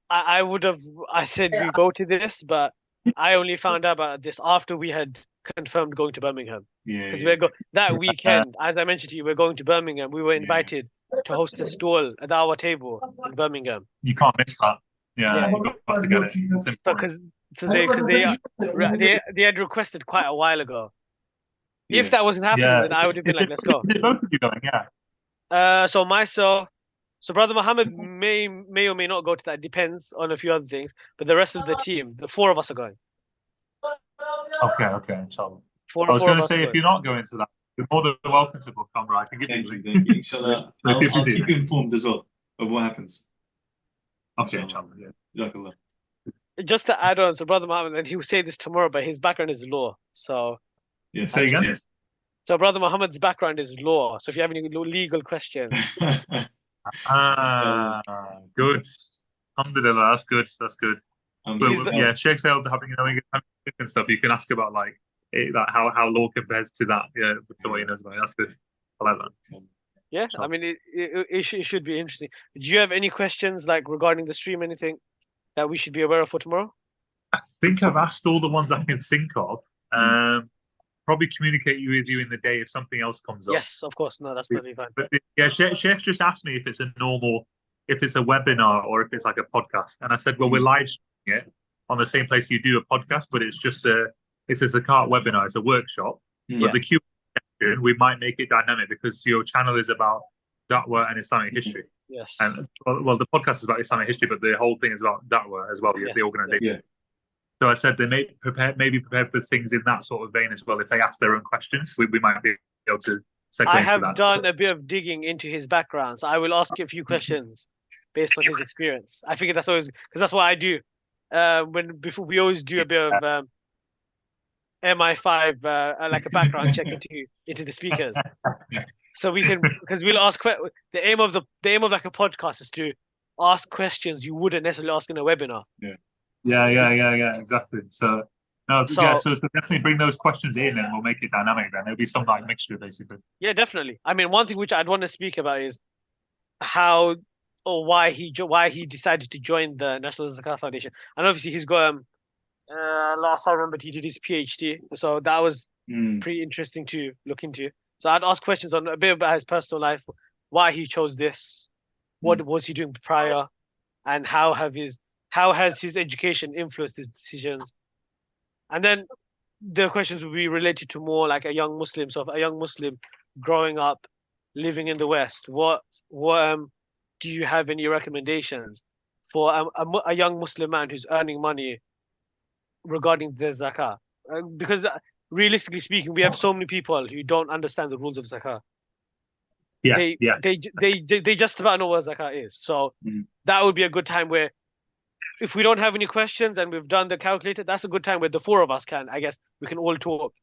I would have. I said we go to this, but I only found out about this after we had confirmed going to Birmingham. Yeah. Because that weekend, as I mentioned to you, we're going to Birmingham. We were invited to host a stall at our table in Birmingham. You can't miss that. Yeah. You've got to get it. It's important. They had requested quite a while ago. Yeah. If that wasn't happening, then I would have been like, let's go. Is it both of you going? Yeah. So brother Mohammed may or may not go to that. Depends on a few other things. But the rest of the team, the 4 of us are going. Okay, inshallah. Four I was of going to us say, are if going. you're not going to that, you're more than welcome to book camera. I can give Thank you. you. Inshallah, I'll keep you informed as well of what happens. Okay, inshallah. Yeah. Jazakallah. Just to add on, so brother Mohammed, and he will say this tomorrow, but his background is law. So Yes. Say again. So brother Muhammad's background is law. So if you have any legal questions, Good. Alhamdulillah, that's good. That's good. Yeah, Sheikh Sail having and stuff. You can ask about like how law compares to that. Yeah, to what he knows about. That's good. I like that. yeah, I mean it should be interesting. Do you have any questions like regarding the stream? Anything that we should be aware of for tomorrow? I think I've asked all the ones I can think of. Probably communicate with you in the day if something else comes up. Yes, of course. No, that's perfectly fine. But yeah, Sheikh just asked me if it's a webinar or if it's like a podcast, and I said, well, we're live streaming it on the same place you do a podcast, but it's a Zakat webinar, it's a workshop. But the Q section, we might make it dynamic because your channel is about Da'wah and Islamic history. Yes. And well, the podcast is about Islamic history, but the whole thing is about Da'wah as well, the organization. Yeah. So I said they may be prepared for things in that sort of vein as well. If they ask their own questions, we might be able to segue I into have that. done a bit of digging into his background, so I will ask you a few questions based on his experience. I figure that's always because that's what I do. Before we always do a bit of MI5, like a background check into the speakers, so we can because we'll ask the aim of like a podcast is to ask questions you wouldn't necessarily ask in a webinar. Yeah, exactly. So definitely bring those questions in, and we'll make it dynamic. Then there'll be some like mixture, basically. Yeah, definitely. I mean, one thing which I'd want to speak about is how or why he decided to join the National Zakat Foundation, and obviously he's got last I remembered he did his PhD, so that was pretty interesting to look into. So I'd ask questions on a bit about his personal life, why he chose this, what was he doing prior, and how has his education influenced his decisions? And then the questions will be related to more like a young Muslim. So a young Muslim growing up, living in the West, what do you have any recommendations for a young Muslim man who's earning money regarding the zakah? Because realistically speaking, we have so many people who don't understand the rules of zakah. They just about know what zakah is. So that would be a good time where, if we don't have any questions and we've done the calculator, that's a good time where the 4 of us we can all talk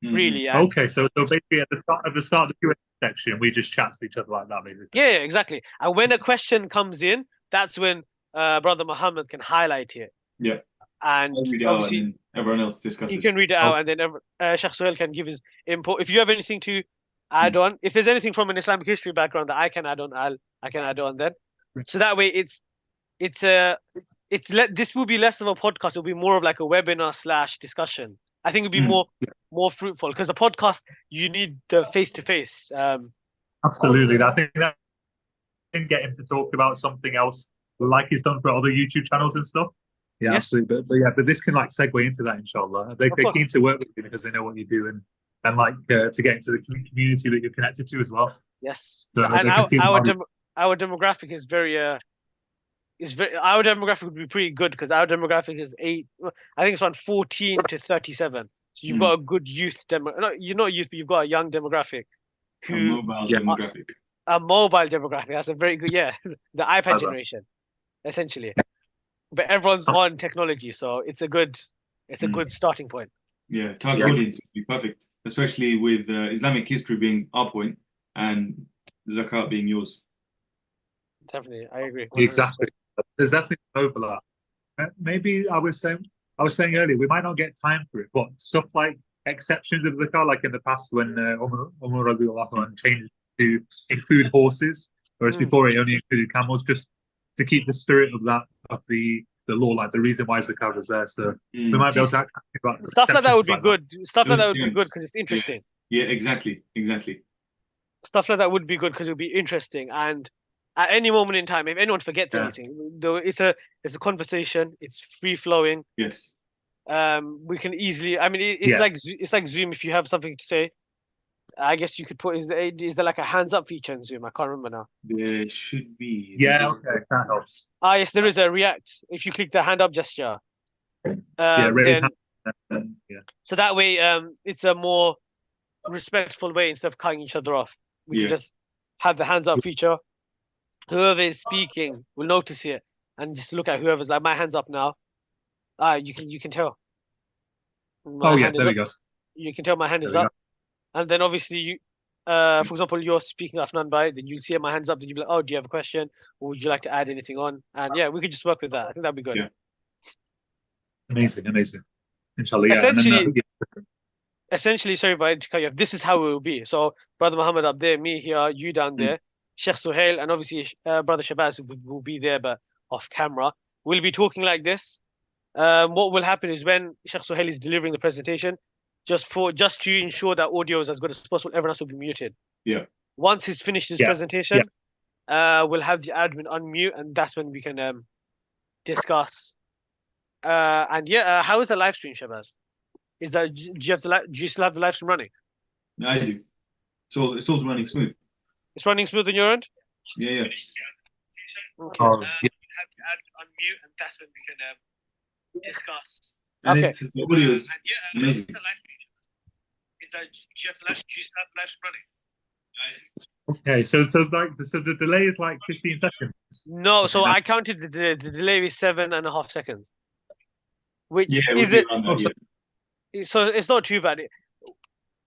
freely. Okay, so basically at the start of the Q&A section, we just chat to each other like that, basically. Yeah, exactly. And when a question comes in, that's when Brother Mohammed can highlight it. Yeah. And obviously, and everyone else discusses. He can read it out, and then Sheikh Suhail can give his input. If you have anything to add on, if there's anything from an Islamic history background that I can add on, I can add on then. So that way, this will be less of a podcast. It'll be more of like a webinar / discussion. I think it'll be more fruitful because the podcast you need the face-to-face. Absolutely, I think that can get him to talk about something else like he's done for other YouTube channels and stuff. Yeah, yes. Absolutely. But this can like segue into that, inshallah. They're keen to work with you because they know what you do and like to get into the community that you're connected to as well. Yes, so and our demographic is very our demographic would be pretty good because our demographic is I think it's around 14 to 37. So you've got a good youth you're not youth, but you've got a young demographic. A mobile demographic. A mobile demographic. That's a very good, the iPad generation, essentially. But everyone's on technology, so it's a good starting point. Yeah, target audience would be perfect, especially with Islamic history being our point and zakat being yours. Definitely, I agree. 100%. Exactly. There's definitely an overlap. Maybe I was saying earlier, we might not get time for it, but stuff like exceptions of the car, like in the past when Umar radiallahu anh changed to include horses, whereas before it only included camels, just to keep the spirit of that of the law, like the reason why the car was there. So we might be able to act about Stuff like that would be exceptions good. Stuff like that would be Yeah. good because it's interesting. Yeah, exactly. Stuff like that would be good because it would be interesting. And at any moment in time, if anyone forgets anything, though it's a conversation. It's free flowing. Yes. We can easily. I mean, it's like Zoom. If you have something to say, I guess you could put. Is there like a hands up feature in Zoom? I can't remember now. There should be. Yeah, okay, that helps. Yes, there is a react. If you click the hand up gesture, raise then hand. Yeah. so that way, it's a more respectful way instead of cutting each other off. We can just have the hands up feature. Whoever is speaking will notice it and just look at whoever's like, my hand's up now. You can tell. There we go. You can tell my hand is There we up. And then obviously you for example, you're speaking Afnan by, then you'll see my hands up, then you'll be like, oh, do you have a question? Or would you like to add anything on? And yeah, we could just work with that. I think that'd be good. Yeah. Amazing. Inshallah, Essentially, sorry, but this is how it will be. So, Brother Mohammed up there, me here, you down there, Sheikh Suhail, and obviously Brother Shabazz will be there, but off camera. We'll be talking like this. What will happen is when Sheikh Suhail is delivering the presentation, just to ensure that audio is as good as possible, everyone else will be muted. Yeah. Once he's finished his presentation, we'll have the admin unmute, and that's when we can discuss. How is the live stream, Shabazz? Do you still have the live stream running? I do. It's all running smooth. It's running smooth on your end? Yeah. Okay. Oh, We'll have the admin unmute, and that's when we can discuss. And Okay. the audio is amazing. Do you have the live stream running? Okay, so the delay is like 15 seconds. No, so I counted the delay is 7.5 seconds. Which is it? So it's not too bad.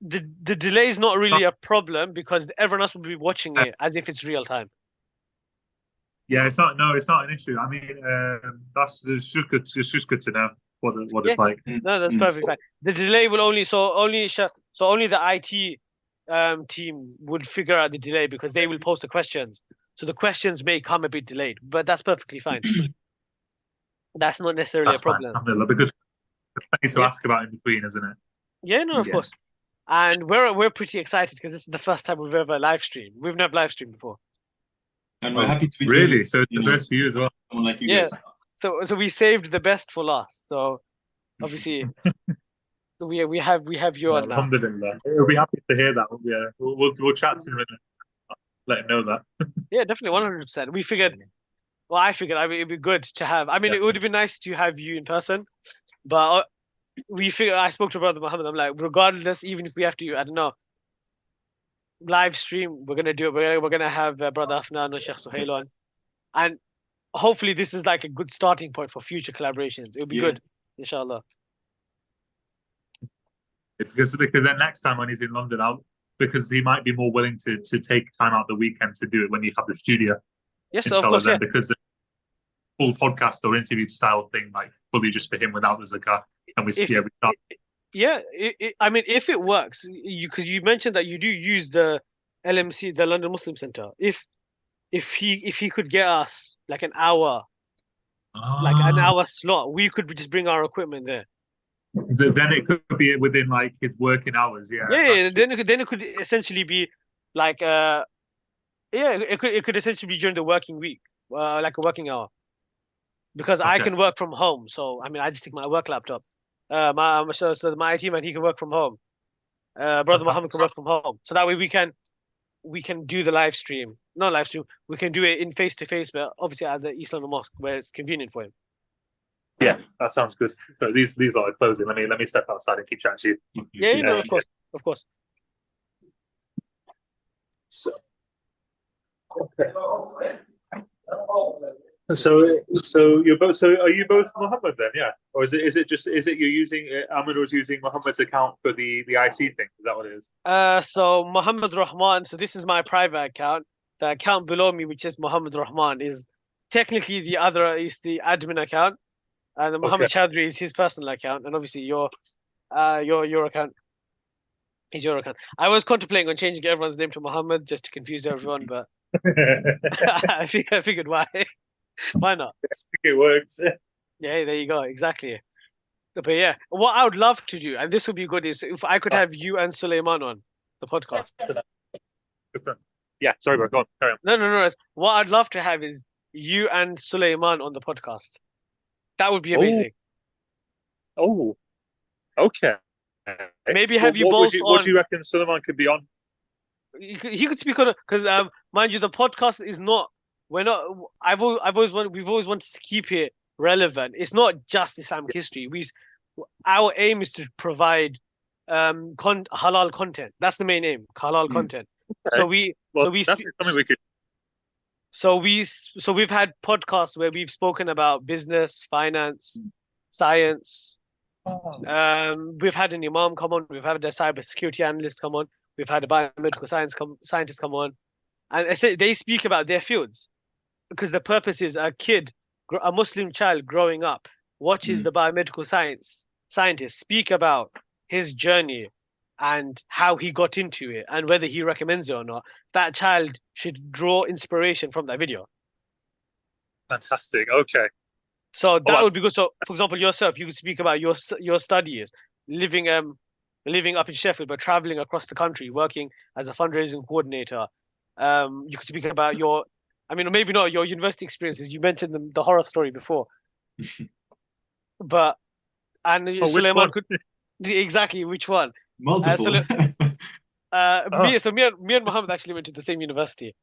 The delay is not really a problem because everyone else will be watching it as if it's real time. Yeah, it's not an issue. I mean, it's just good to know what it's like. No, that's perfectly fine. The delay will only only the IT team would figure out the delay because they will post the questions. So the questions may come a bit delayed, but that's perfectly fine. That's not necessarily a problem. Because there's plenty to ask about in between, isn't it? Yeah, no, of course. And we're pretty excited because this is the first time we've ever live streamed. We've never live streamed before. And we're happy to be really. So it's the first for you as well. Someone like you guys. So we saved the best for last. So obviously we have you on now. Alhamdulillah. We'll be happy to hear that. Yeah, we'll chat to him and let him know that. Yeah, definitely 100%. We figured. Well, I figured it'd be good to have. I mean, it would have been nice to have you in person, but we figured. I spoke to Brother Mohammed. I'm like, regardless, even if we have to, I don't know, live stream, we're gonna do it. We're gonna have Brother Afnan and Sheikh Suhail on, and hopefully this is like a good starting point for future collaborations. It'll be good, inshallah. Because then next time when he's in London, because he might be more willing to take time out the weekend to do it when you have the studio. Yes, of course, then, because the full podcast or interview style thing, like fully just for him without the zakah, and we start. I mean, if it works, because you mentioned that you do use the LMC, the London Muslim Centre. If he could get us like an hour, like an hour slot, we could just bring our equipment there. Then it could be within like his working hours. Yeah. Then it could essentially be like it could essentially be during the working week, like a working hour, because I can work from home. So I mean, I just take my work laptop. So my IT man, he can work from home. Brother Mohammed can work from home. So that way we can do the live stream. Not live stream. We can do it in face to face, but obviously at the East London Mosque where it's convenient for him. Yeah, that sounds good. So these are closing. Let me step outside and keep chatting to you. Yeah, of course. So, okay. So you're both. So are you both Mohammed then? Yeah, or is it you're using Ahmed was using Mohammed's account for the IT thing? Is that what it is? So Mohammed Rahman. So this is my private account. the account below me, which is Mohammed Rahman, is technically the admin account, and the Mohammed Chowdhury is his personal account, and obviously your account is your account. I was contemplating on changing everyone's name to Mohammed just to confuse everyone, but I figured why not? I think it works. Yeah, there you go, exactly. But yeah, what I would love to do, and this would be good, is if I could have you and Suleiman on the podcast. Yeah, sorry, bro. Go on. Carry on. No. What I'd love to have is you and Suleiman on the podcast. That would be amazing. Oh, okay. Maybe have you what both What on. do you reckon Suleiman could be on? He could speak on it because, mind you, the podcast is not. We're not. We've always wanted to keep it relevant. It's not just Islamic history. Our aim is to provide halal content. That's the main aim, halal content. Okay. That's something we could. So we've had podcasts where we've spoken about business, finance, science. We've had an imam come on. We've had a cybersecurity analyst come on. We've had a biomedical scientist come on, and they speak about their fields because the purpose is a Muslim child growing up watches the biomedical scientist speak about his journey and how he got into it and whether he recommends it or not. That child should draw inspiration from that video. Fantastic. Okay. So that would be good. So, for example, yourself, you could speak about your studies, living up in Sheffield, but traveling across the country, working as a fundraising coordinator. You could speak about maybe not your university experiences. You mentioned the horror story before, but Suleiman could exactly which one? Multiple. Me and Mohammed actually went to the same university,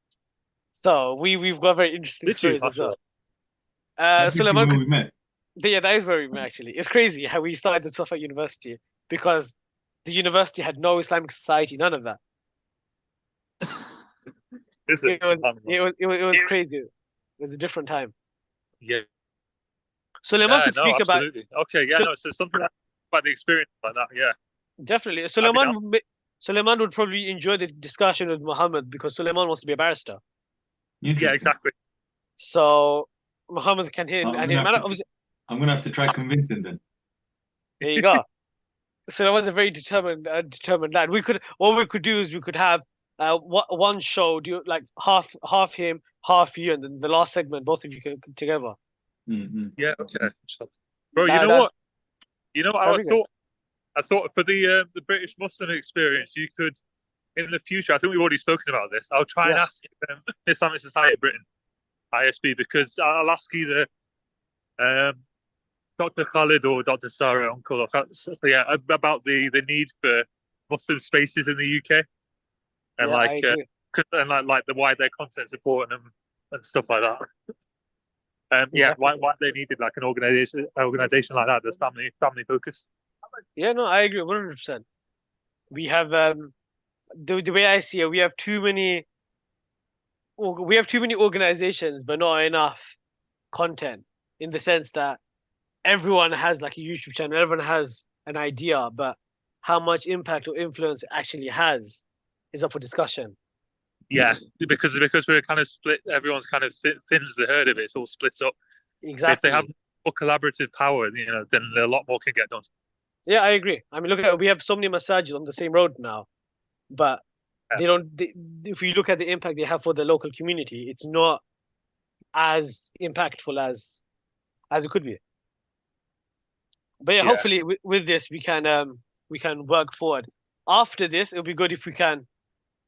so we've got very interesting stories as well. Suleiman, we met. Yeah, that is where we met. Actually, it's crazy how we started stuff at university because the university had no Islamic society, none of that. It was crazy. It was a different time. Yeah. Suleiman could speak about. Okay, yeah, so something about the experience like that, yeah. Definitely, Suleiman would probably enjoy the discussion with Mohammed because Suleiman wants to be a barrister. Yeah, exactly. So Mohammed can hear. I'm gonna have to try convincing them. There you go. So that was a very determined lad. What we could do is we could have one show, do like half him, half you, and then the last segment both of you can together. Mm-hmm. Yeah, okay. Bro, you know what? I thought for the British Muslim experience, you could in the future. I think we've already spoken about this. I'll try and ask Islamic Society of Britain, ISB, because I'll ask either Dr. Khalid or Dr. Sarah Uncle, about the need for Muslim spaces in the UK, and like the why their content supporting them and stuff like that. Why they needed like an organization like that that's family focused. Yeah, no, I agree 100%. We have the way I see it, we have too many organizations, but not enough content in the sense that everyone has like a YouTube channel, everyone has an idea, but how much impact or influence it actually has is up for discussion. Yeah, because we're kind of split. Everyone's kind of thins the herd of it. It's all splits up. Exactly. If they have more collaborative power, then a lot more can get done. Yeah, I agree. I mean, look at we have so many massages on the same road now, but they don't. If you look at the impact they have for the local community, it's not as impactful as it could be. But hopefully with this we can work forward. After this, it'll be good if we can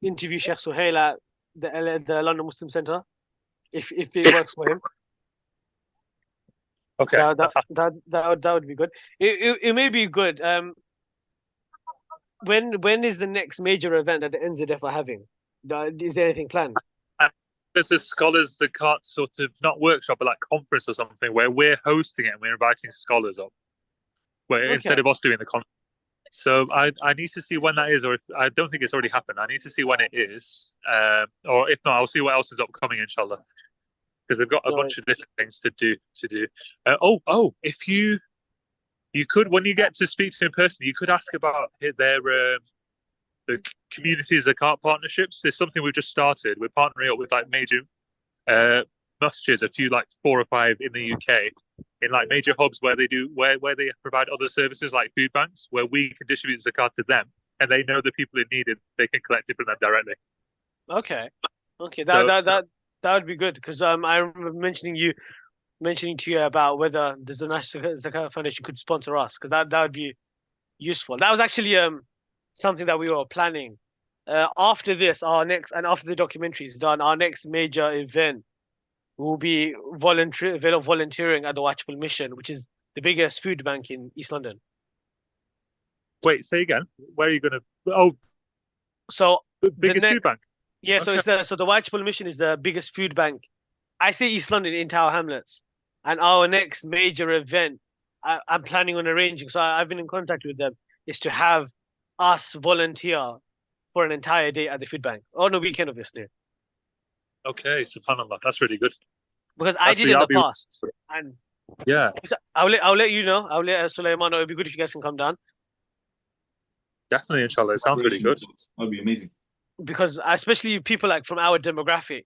interview Sheikh Suhail at the London Muslim Centre, if it works for him. Okay, that would be good. It may be good. When is the next major event that the NZF are having? Is there anything planned? There's a scholars that can't sort of not workshop but like conference or something where we're hosting it and we're inviting scholars up. Instead of us doing the conference. So I need to see when that is, or if I don't think it's already happened. I need to see when it is, or if not, I'll see what else is upcoming, inshallah. Because they've got a bunch of different things to do. If you could, when you get to speak to in person, you could ask about their the community zakat partnerships. There's something we've just started. We're partnering up with like major masjids, a few like 4 or 5 in the UK, in like major hubs where they where they provide other services like food banks, where we can distribute zakat to them, and they know the people in need, and they can collect it from them directly. Okay, okay, So that would be good because I remember mentioning to you about whether the National Zakat Foundation could sponsor us because that would be useful. That was actually something that we were planning. After this, our next and after the documentary is done, our next major event will be volunteering at the Watchable Mission, which is the biggest food bank in East London. wait, say again. Where are you going to? Oh, So the the biggest food next, bank. yeah, so Okay. it's the Watchable Mission is the biggest food bank. I say East London in Tower Hamlets, and our next major event I'm planning on arranging. So I've been in contact with them is to have us volunteer for an entire day at the food bank on a weekend, obviously, Okay, subhanallah, that's really good. because I did Actually, in I'll the be. past, and Yeah, so I'll let you know. I'll let Sulaiman know. It'd be good if you guys can come down definitely, inshallah. It sounds really good. That'd be amazing. because especially people like from our demographic,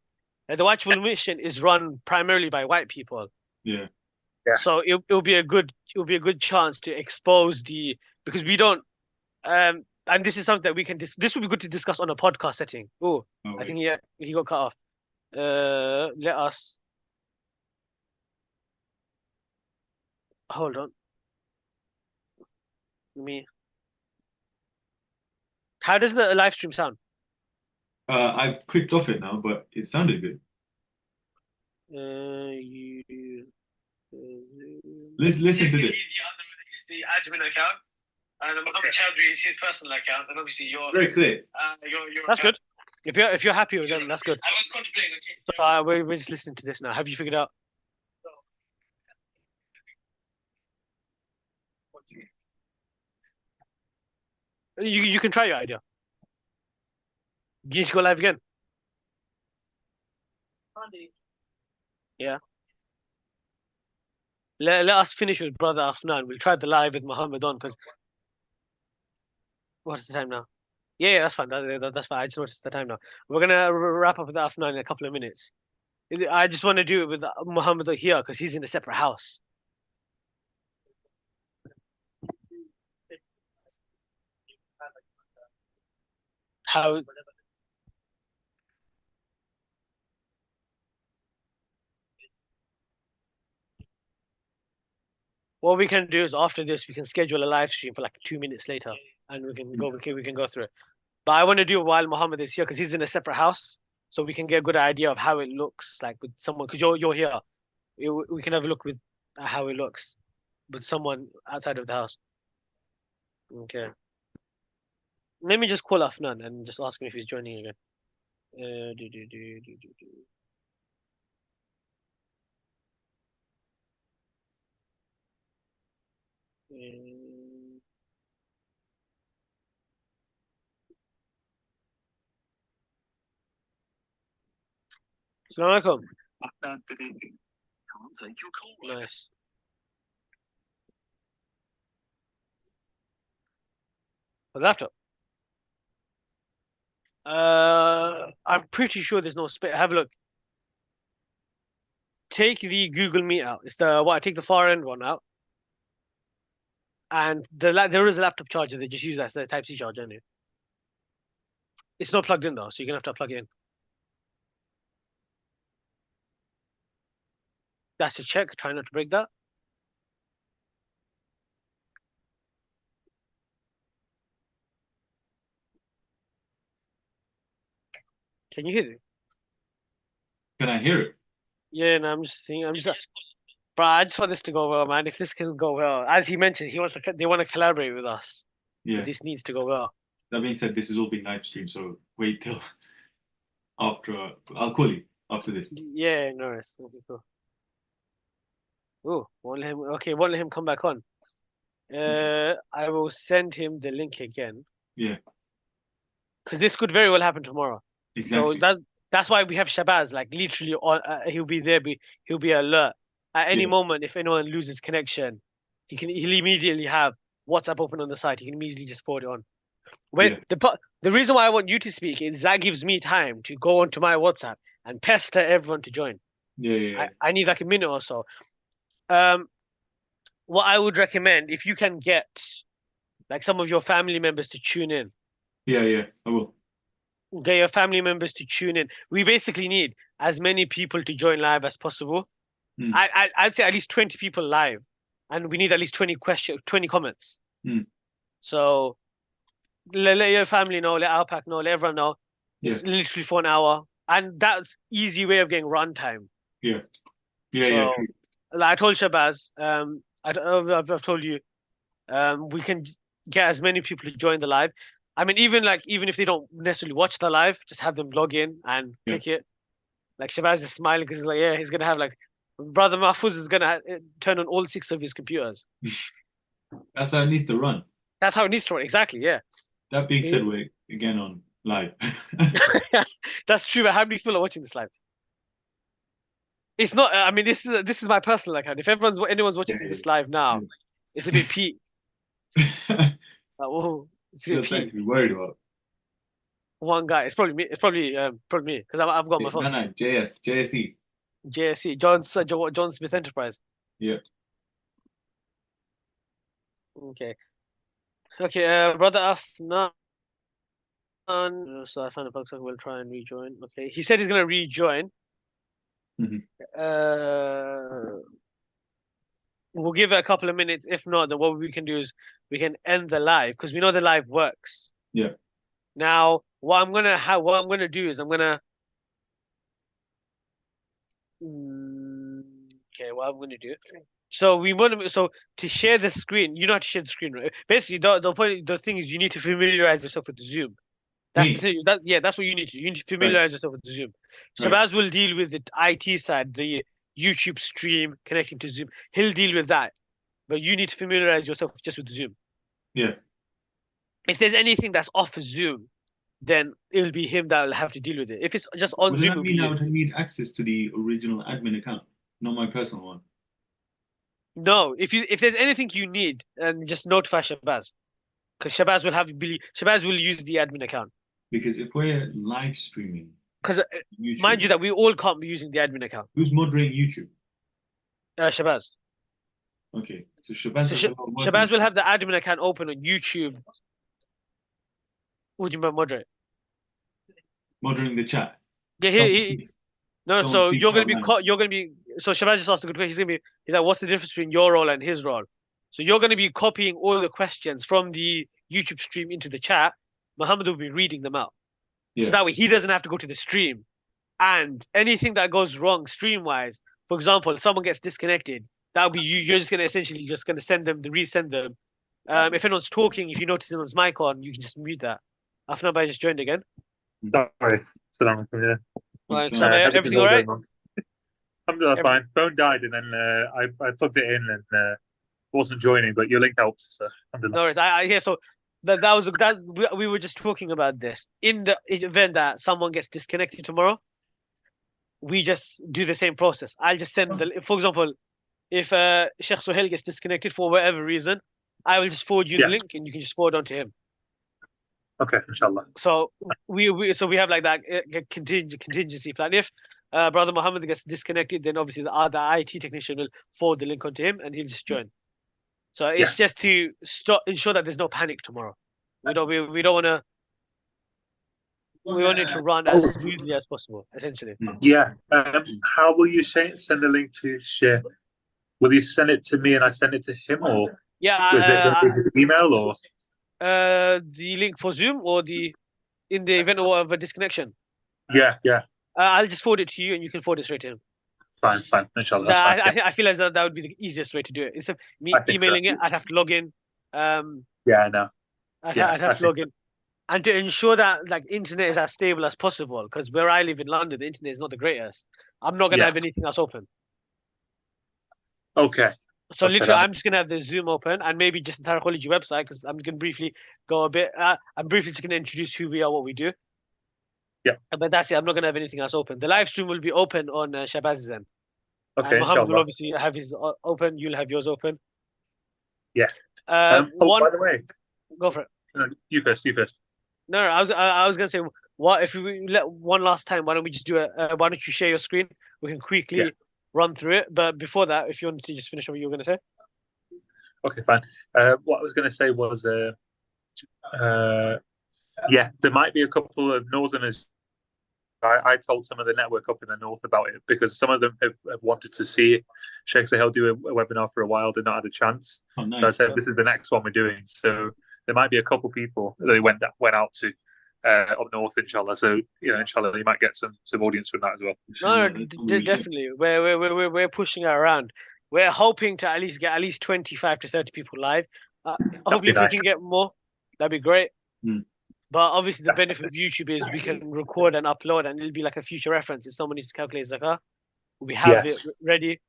the Watchable Mission is run primarily by white people. Yeah. Yeah. So it'll be a good chance to expose because we don't and this is something that we can this would be good to discuss on a podcast setting. Oh, No I way. think he got cut off. Let us hold on. Let me. How does the live stream sound? I've clicked off it now, but it sounded good. You. Listen to this. It's the admin account, and Mohammed Chowdhury is his personal account, and obviously Very clear. your that's good. If you're happy with them, that's good. I was contemplating. So we're just listening to this now. Have you figured out? You can try your idea. You need to go live again. Yeah. Let us finish with Brother Afnan. We'll try the live with Mohammed on because what's the time now? Yeah, that's fine. That's fine. I just noticed the time now. We're gonna wrap up with Afnan in a couple of minutes. I just want to do it with Mohammed here because he's in a separate house. How? What we can do is after this, we can schedule a live stream for like 2 minutes later, and we can go through it. But I want to do it while Mohammed is here because he's in a separate house, so we can get a good idea of how it looks like with someone. Because you're here, we can have a look with how it looks with someone outside of the house. Okay. Let me just call Afnan and just ask him if he's joining again. Assalamu alaikum. Nice. The laptop. I'm pretty sure there's no space. Have a look. Take the Google Meet out. It's the what? Take the far end one out. And there is a laptop charger. They just use that as a Type C charger, only. It's not plugged in though, so you're gonna have to plug it in. That's a check. Try not to break that. Can you hear it? Can I hear it? Yeah, no, I'm just seeing. Bro, I just want this to go well, man. If this can go well, as he mentioned, they want to collaborate with us. Yeah. But this needs to go well. That being said, this is all being live streamed, so wait till after. I'll call you after this. Yeah, no worries. Okay, cool. Oh, won't let him come back on. I will send him the link again. Yeah. Because this could very well happen tomorrow. Exactly. So that's why we have Shabazz, like literally on. He'll be there. He'll be alert at any moment. If anyone loses connection, he'll immediately have WhatsApp open on the side. He can immediately just forward it on. When Yeah. the reason why I want you to speak is that gives me time to go onto my WhatsApp and pester everyone to join. Yeah. I need like a minute or so. What I would recommend, if you can get like some of your family members to tune in, Yeah. I will. get your family members to tune in. We basically need as many people to join live as possible. Hmm. I'd say at least 20 people live, and we need at least 20 comments. Hmm. So let your family know, let Alpac know, let everyone know. Yeah. It's literally for an hour, and that's easy way of getting runtime. Yeah. So, True. like I told Shabazz, I've told you, we can get as many people to join the live. I mean, even if they don't necessarily watch the live, just have them log in and Yeah. click it. Like Shabazz is smiling because he's like, yeah, he's gonna have like Brother Mahfouz is gonna turn on all 6 of his computers. That's how it needs to run. That's how it needs to run. Exactly, yeah. That being said, we're again on live. That's true. But how many people are watching this live? It's not. I mean, this is my personal account. If anyone's watching this live now, it's a bit peak. Oh, it's a bit That's peak. something to be worried about. One guy. It's probably me. It's probably me because I've got my phone. No, JSE. JSC, John Smith Enterprise. Yeah. Okay. Brother Afnan. So I found a bug, so we'll try and rejoin. Okay. He said he's gonna rejoin. Mhm. We'll give it a couple of minutes. If not, then what we can do is we can end the live because we know the live works. Yeah. Now, what I'm gonna do is I'm gonna. Okay, what I'm gonna do. So to share the screen, you know how to share the screen, right? Basically, the thing is you need to familiarize yourself with Zoom. That's what you need to do. You need to familiarize yourself with Zoom. Shabazz will deal with the IT side, the YouTube stream connecting to Zoom. He'll deal with that. But you need to familiarize yourself just with Zoom. Yeah. If there's anything that's off Zoom, then it'll be him that will have to deal with it. If it's just on Zoom, That mean I would need access to the original admin account, not my personal one? No, if there's anything you need, then just notify Shabazz. Because Shabazz will use the admin account. Because if we're live streaming, because mind you that we all can't be using the admin account. Who's moderating YouTube? Shabazz. Okay, so Shabazz will have the admin account open on YouTube. What do you mean moderate? Moderating the chat. Yeah, no. So you're gonna be. So Shabazz just asked a good question. He's like, what's the difference between your role and his role? So you're gonna be copying all the questions from the YouTube stream into the chat. Mohammed will be reading them out. Yeah. So that way he doesn't have to go to the stream. And anything that goes wrong stream-wise, for example, someone gets disconnected, that'll be you. You're just gonna send them, resend them. If anyone's talking, if you notice anyone's mic on, you can just mute that. Afnan Bhai just joined again. Sorry. Salam alaikum, yeah. Everything all right? I'm fine. Phone died and then I plugged it in and wasn't joining, but your link helped. So no worries. So that we were just talking about this. In the event that someone gets disconnected tomorrow, we just do the same process. I'll just send for example, if Sheikh Suhail gets disconnected for whatever reason, I will just forward you the link and you can just forward on to him. Okay, inshallah. So we have like that contingency plan. If Brother Mohammed gets disconnected, then obviously the IT technician will forward the link onto him and he'll just join. So it's just to ensure that there's no panic tomorrow. We don't want to. We want it to run as smoothly as possible, essentially. Yeah. How will you send the link to share? Will you send it to me and I send it to him, or is it email or the link for Zoom or in the event of a disconnection? Yeah. I'll just forward it to you and you can forward it straight to him. Fine, inshallah. That's fine. I feel as though that would be the easiest way to do it. Instead of me emailing it, I'd have to log in. I know. I'd have to log in. And to ensure that like internet is as stable as possible, because where I live in London, the internet is not the greatest. I'm not gonna have anything else open. Okay. So literally, I'm just gonna have the Zoom open and maybe just the Tarakhology website because I'm gonna briefly go a bit. I'm briefly just gonna introduce who we are, what we do. Yeah. But that's it. I'm not gonna have anything else open. The live stream will be open on Shabaz's end. Okay. Mohammed will obviously have his open. You'll have yours open. Yeah. By the way, go for it. You first. You first. No, I was gonna say, what if we let one last time? Why don't we just do it? Why don't you share your screen? We can quickly run through it. But before that, if you wanted to just finish what you were gonna say. Okay, fine. What I was going to say was, yeah, there might be a couple of Northerners. I told some of the network up in the north about it because some of them have wanted to see Sheikh Sahel do a webinar for a while, did not have a chance. Oh, nice. So I said, this is the next one we're doing. So there might be a couple people that they went out to up north, inshallah. So, inshallah, you might get some audience from that as well. No, definitely. We're pushing it around. We're hoping to at least get at least 25 to 30 people live. Hopefully, if we can get more, that'd be great. But obviously, the benefit of YouTube is we can record and upload, and it'll be like a future reference. If someone needs to calculate zakah, we have it ready.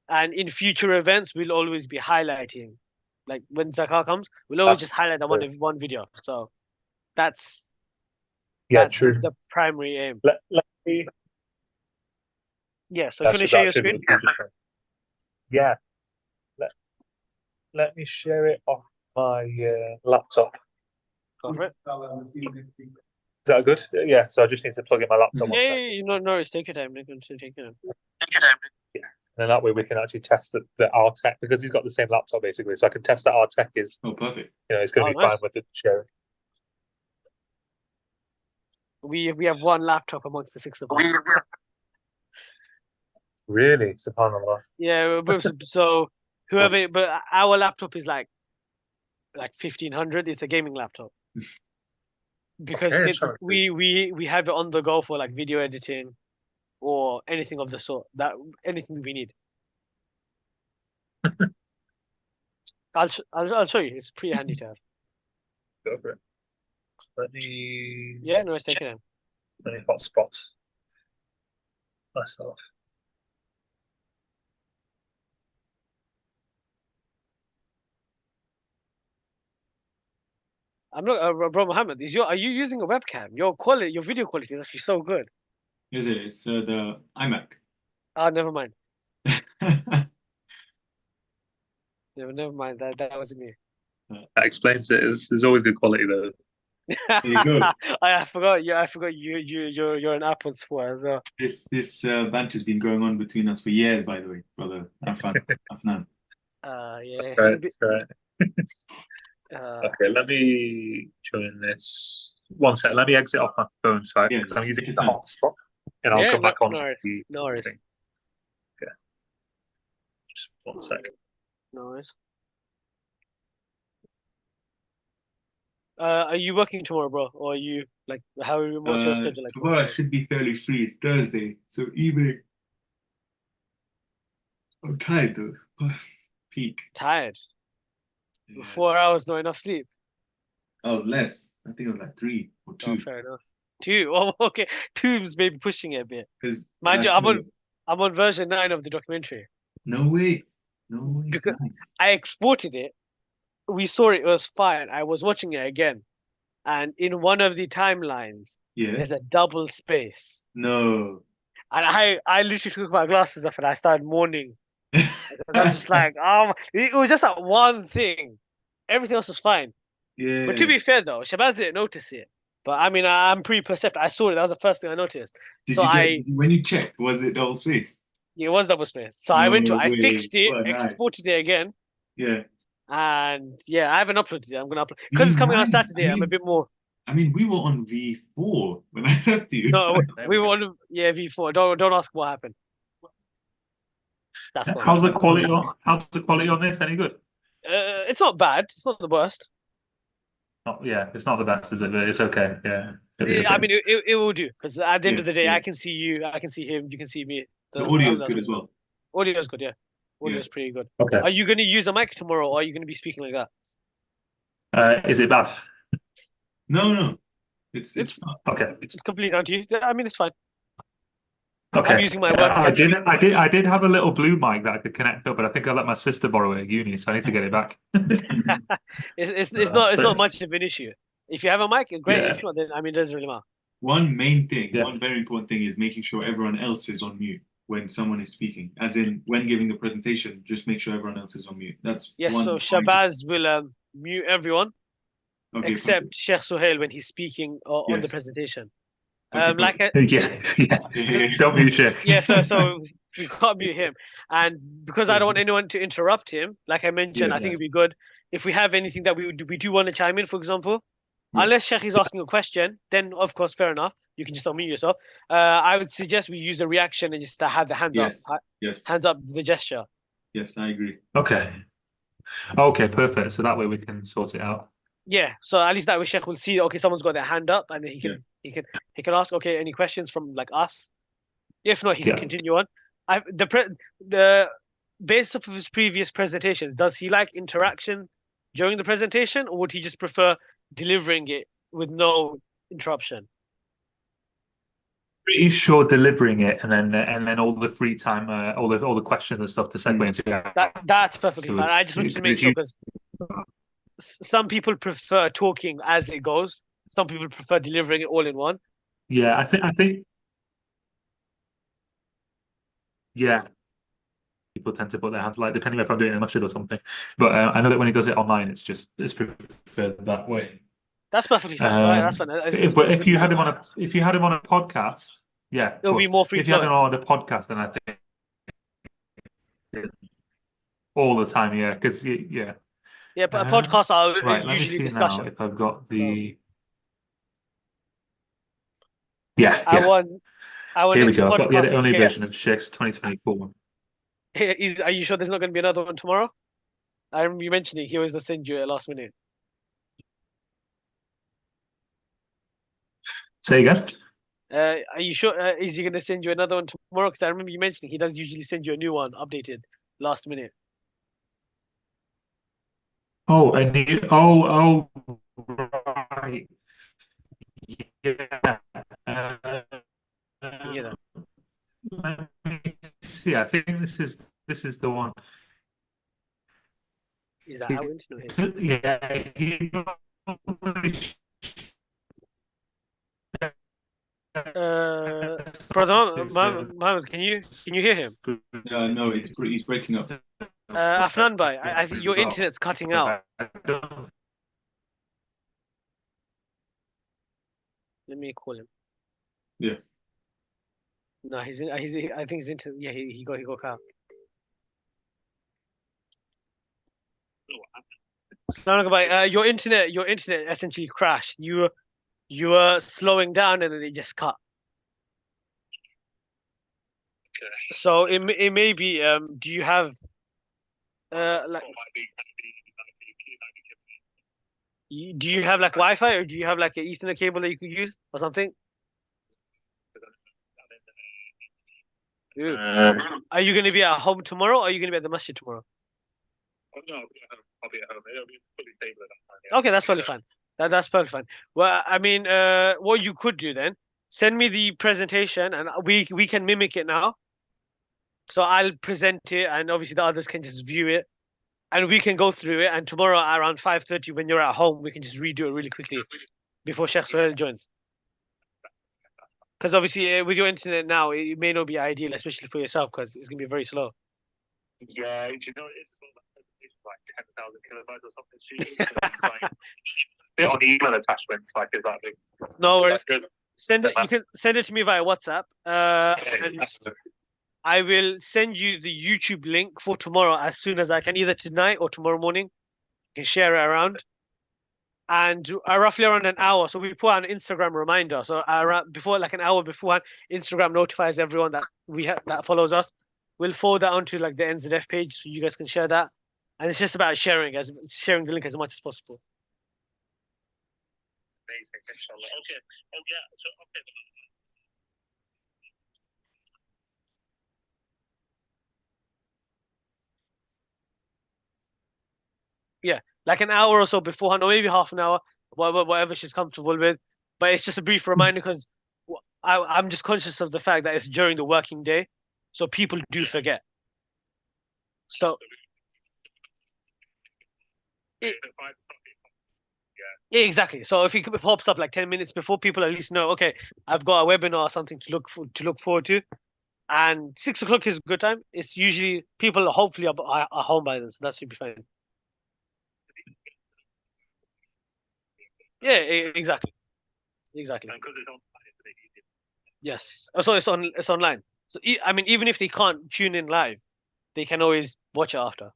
And in future events, we'll always be highlighting. Like when zakah comes, we'll always just highlight that one video. So that's true. the primary aim. Let me. Yeah. So if you want to share your screen. Yeah. Let me share it off my laptop. Go for it. Is that good? Yeah, so I just need to plug in my laptop. No, it's take your time. Take your time. Yeah. And that way we can actually test that our tech, because he's got the same laptop basically, so I can test that our tech is. Oh, perfect. It's going to be fine with the sharing. We have one laptop amongst the six of us. Really? SubhanAllah. Yeah, so whoever, but our laptop is like 1500. It's a gaming laptop. Because we have it on the go for like video editing or anything of the sort, anything we need. I'll show you. It's pretty handy to have. Go for it. Let me. Yeah, no, it's taking it. Let me hotspot myself. I'm not, bro, Mohammed. Are you using a webcam? Your video quality is actually so good. Is it? It's the iMac. Oh, never mind. Never mind. That wasn't me. That explains it. There's always good quality though. There you go. I forgot. Yeah, I forgot you're an Apple supporter as well. This banter's been going on between us for years, by the way, brother. Rahman. Yeah. Right. Okay, let me join this. One sec. Let me exit off my phone because I'm using the hotspot, and I'll come back on. No worries. Okay. Just 1 second. No worries. Are you working tomorrow, bro? Or are you like what's your schedule like? Tomorrow I should be fairly free. It's Thursday, so evening. I'm tired though. Peak. Tired. Yeah. 4 hours, not enough sleep. Oh, less. I think it was like 3 or 2. Oh, fair enough. 2. Oh, okay. 2's maybe pushing it a bit. Because mind you, I'm on version 9 of the documentary. No way. Because I exported it. We saw it was fine. I was watching it again, and in one of the timelines, there's a double space. No. And I literally took my glasses off and I started mourning. I'm just like, it was just that one thing. Everything else was fine. Yeah. But to be fair though, Shabazz didn't notice it. But I mean, I'm pretty perceptive. I saw it. That was the first thing I noticed. When you checked, was it double space? Yeah, it was double space. So I fixed it, exported it again. Yeah. And I haven't uploaded it. I'm gonna upload because it's coming on Saturday. I'm a bit more. I mean, we were on V4 when I left you. No, we were on V4. Don't ask what happened. That's how's the quality on this? Any good? It's not bad. It's not the worst. It's not the best, is it? But it's okay. Yeah. I mean, it will do because at the end of the day, I can see you, I can see him, you can see me. The audio is good as well. Audio is good, yeah. Audio is pretty good. Okay. Are you going to use a mic tomorrow, or are you going to be speaking like that? Is it bad? No. It's not. Okay. It's completely down to you. I mean, it's fine. Okay. I'm using my work. I did have a little blue mic that I could connect up, but I think I let my sister borrow it at uni, so I need to get it back. It's not much of an issue. If you have a mic, great. If not, then I mean, it doesn't really matter. One main thing, one very important thing is making sure everyone else is on mute when someone is speaking. As in, when giving the presentation, just make sure everyone else is on mute. That's one. So Shabazz will mute everyone, Okay, except Sheikh Suhail when he's speaking on the Yes. presentation. Okay, Like Yeah. Don't be sure. yeah, so we can't mute him, and because I don't want anyone to interrupt him, like I mentioned, Yeah. I think it'd be good if we have anything that we do want to chime in, for example. Yeah. Unless Sheikh is asking a question, then of course, fair enough. You can just unmute yourself. I would suggest we use the reaction and just have the hands Yes. up, Yes. hands up, the gesture. Yes, I agree. Okay. Okay, perfect. So that way we can sort it out. Yeah, so at least that way Sheikh will see. Okay, someone's got their hand up, and then Yeah. he can ask. Okay, any questions from like us? If not, he can Yeah. continue on. The based off of his previous presentations, does he like interaction during the presentation, or would he just prefer delivering it with no interruption? Pretty sure delivering it and then all the free time, all the questions and stuff to segue into That's perfectly fine. I just wanted to make sure because because some people prefer talking as it goes. Some people prefer delivering it all in one. yeah, I think yeah, people tend to put their hands like depending if I'm doing it in masjid or something. But I know that when he does it online, it's preferred that way. That's perfectly fine. Right, that's fine. But if you had him on a podcast, yeah, of It'll be course. more free If you had flowing. him on a podcast, then I think all the time, yeah, because yeah. Yeah, but podcasts are Right, let me usually see discussion. now if I've got the. Our Here we next go. I've got the podcast. edit-only version of Yes. Sheikh's 2024. Are you sure there's not going to be another one tomorrow? I remember you mentioning he always send you at last minute. Say again? Are you sure? Is he going to send you another one tomorrow? Because I remember you mentioning he does usually send you a new one, updated, last minute. Oh, right. Yeah. You hear that? Let me see. I think this is the one. Is that our internet here? Yeah, he Brother Mohammed, can you hear him? No, he's breaking up. Afnan bhai, I think your internet's cutting out. Let me call him. Yeah. No, I think he's into. Yeah, he got cut. No, bhai, your internet essentially crashed. You were slowing down and then it just cut. Okay. So it may be. Do you have like? Do you have like Wi-Fi or do you have like an Ethernet cable that you could use or something? Dude, are you going to be at home tomorrow or are you going to be at the masjid tomorrow? No, I'll be at home. It'll be fully stable at that time. Yeah. Okay, that's probably fine. That's probably fine. Well, I mean, what you could do then, send me the presentation and we can mimic it now. So I'll present it and obviously the others can just view it and we can go through it. And tomorrow around 5:30 when you're at home, we can just redo it really quickly before Sheikh Sohail joins. Because obviously with your internet now, it may not be ideal, especially for yourself because it's going to be very slow. Yeah, you know, it's like 10,000 kilobytes or something. It's like bit on the email attachments, like is that big? No worries. Good. You can send it to me via WhatsApp. And I will send you the YouTube link for tomorrow as soon as I can, either tonight or tomorrow morning. You can share it around. And roughly around an hour. So we put an Instagram reminder. So before like an hour beforehand, Instagram notifies everyone that that follows us. We'll forward that onto like the NZF page so you guys can share that. And it's just about sharing the link as much as possible. Amazing, inshallah. Okay. Oh yeah. So okay. Yeah, like an hour or so beforehand, or maybe half an hour, whatever she's comfortable with. But it's just a brief reminder because I'm just conscious of the fact that it's during the working day, so people do forget. So yeah, exactly. So if it pops up like 10 minutes before, people at least know, okay, I've got a webinar or something to look forward to. And 6 o'clock is a good time. It's usually people hopefully are home by then, so that should be fine. Yeah, exactly. And because it's online, it's a bit easier. Yes. Oh, so it's online. So I mean, even if they can't tune in live, they can always watch it after.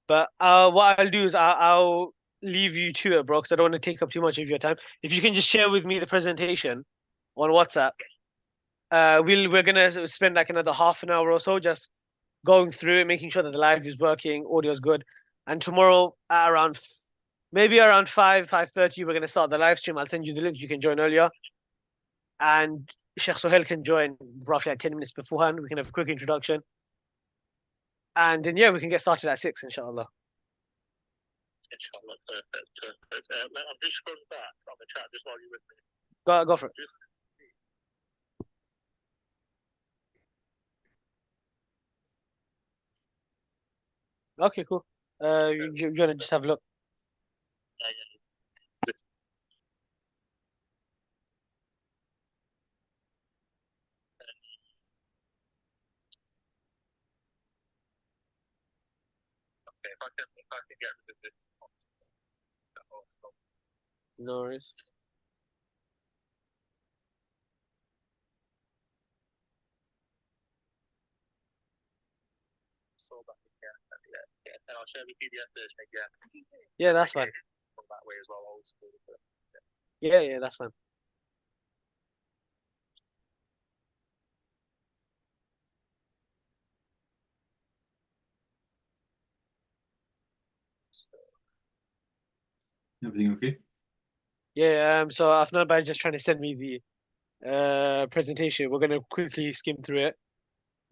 But what I'll do is I'll leave you to it, bro, because I don't want to take up too much of your time. If you can just share with me the presentation on WhatsApp, we're gonna spend like another half an hour or so just going through it, making sure that the live is working, audio is good. And tomorrow at around maybe around 5:30, we're gonna start the live stream. I'll send you the link. You can join earlier, and Sheikh Sohail can join roughly like 10 minutes beforehand. We can have a quick introduction, and then yeah, we can get started at 6, inshallah. Inshallah, perfect. I'm just going back on the chat just while you're with me. Go for it. Okay, cool. You wanna just have a look? Okay, if I can get rid of this. No worries. And I'll share the PDF version again. Yeah, that's fine. That way as well, old school. Yeah, that's fine. Everything okay? Yeah, so Afnan Bhai is just trying to send me the presentation. We're gonna quickly skim through it.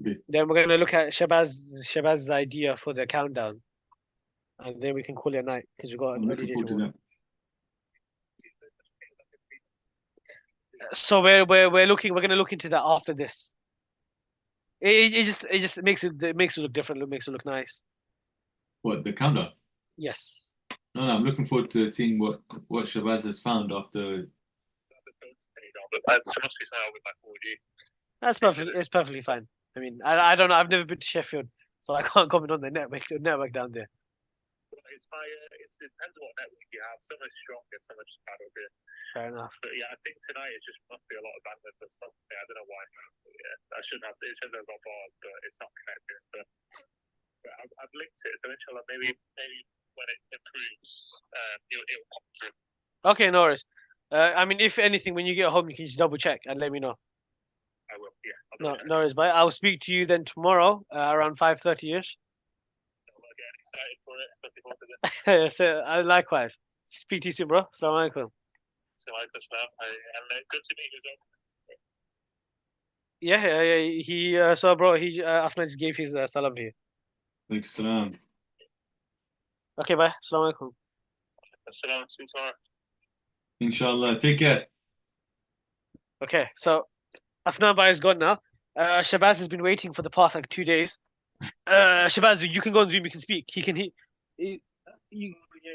Okay. Then we're gonna look at Shabaz's idea for the countdown, and then we can call it a night because we got I'm an looking early day forward to tomorrow. that. So we're gonna look into that after this. It just makes it look different. It makes it look nice. What, the countdown? Yes. No, I'm looking forward to seeing what Shabazz has found after. So must be something with my 4G. That's perfect. It's perfectly fine. I mean, I don't know. I've never been to Sheffield, so I can't comment on the network down there. It depends what network you have. Some is strong and some is just bad over here. Fair enough. But yeah, I think tonight it just must be a lot of bandwidth or something. I don't know why. Yeah, I shouldn't have. It says I've got bars, but it's not connected. But I've linked it, so inshallah, maybe when it improves, it'll come through. Okay, no worries. I mean, if anything, when you get home, you can just double check and let me know. I will. Yeah. No worries, but I'll speak to you then tomorrow around 5:30ish. I'm getting excited for it. Looking forward to this. So likewise. Speak to you soon, bro. Assalamu alaikum. So like this now, and good to meet you. Yeah. He so bro, he Afnan just gave his salam to you. Like salam. Okay, bye. Assalamu alaikum. Assalamu alaikum. Inshallah. Take care. Okay, so Afnan Bhai is gone now. Shabazz has been waiting for the past like 2 days. Shabazz, you can go on Zoom. You can speak.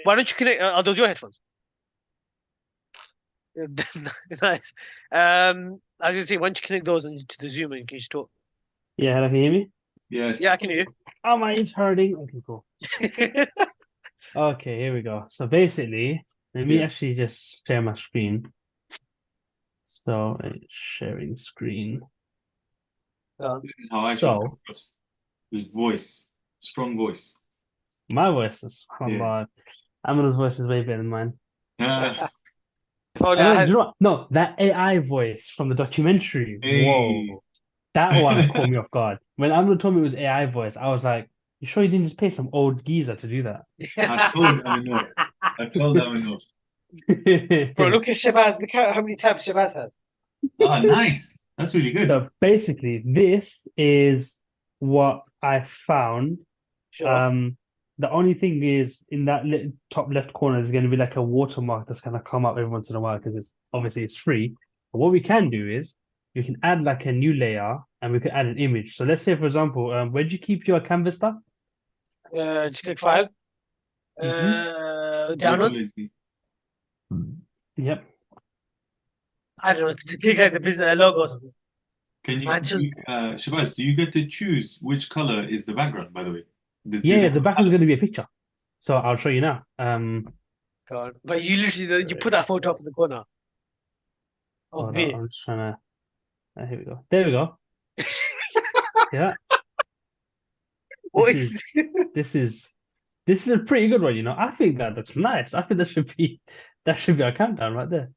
Why don't you connect? Are those your headphones? Nice. I was gonna say, why don't you connect those to the Zoom and you can just talk? Yeah, hello, can you hear me? Yes. Yeah, I can hear Oh, my ear's hurting. Okay, cool. you. Okay, here we go. So basically, let me Yeah. actually just share my screen. So, sharing screen. This is how I should So- come across. His voice, strong voice. My voice is, Aman's voice is way better than mine. Ah, If only Oh, I no, had- do you know what? No, that AI voice from the documentary. Hey. Whoa. That one caught me off guard. When Aman told me it was AI voice, I was like, you sure you didn't just pay some old geezer to do that? I told him no. I told him no. Bro, look at Shabazz. Look at how many tabs Shabazz has. Ah, nice. That's really good. So basically, this is what I found. Sure. The only thing is in that top left corner, there's going to be like a watermark that's going to come up every once in a while because it's free. But what we can do is you can add like a new layer and we can add an image. So let's say, for example, where do you keep your canvas stuff? Just click file. Download. Basically. Yep. I don't know. Just click like the business logo or something. Can you, I just- Shabazz, do you get to choose which color is the background, by the way? Yeah, the background's going to be a picture. So I'll show you now. God. But you literally you put that photo up in the corner of Hold on, me. I'm just trying to. Here we go. There we go. Yeah, What this is this is a pretty good one. You know, I think that looks nice. I think that should be our countdown right there.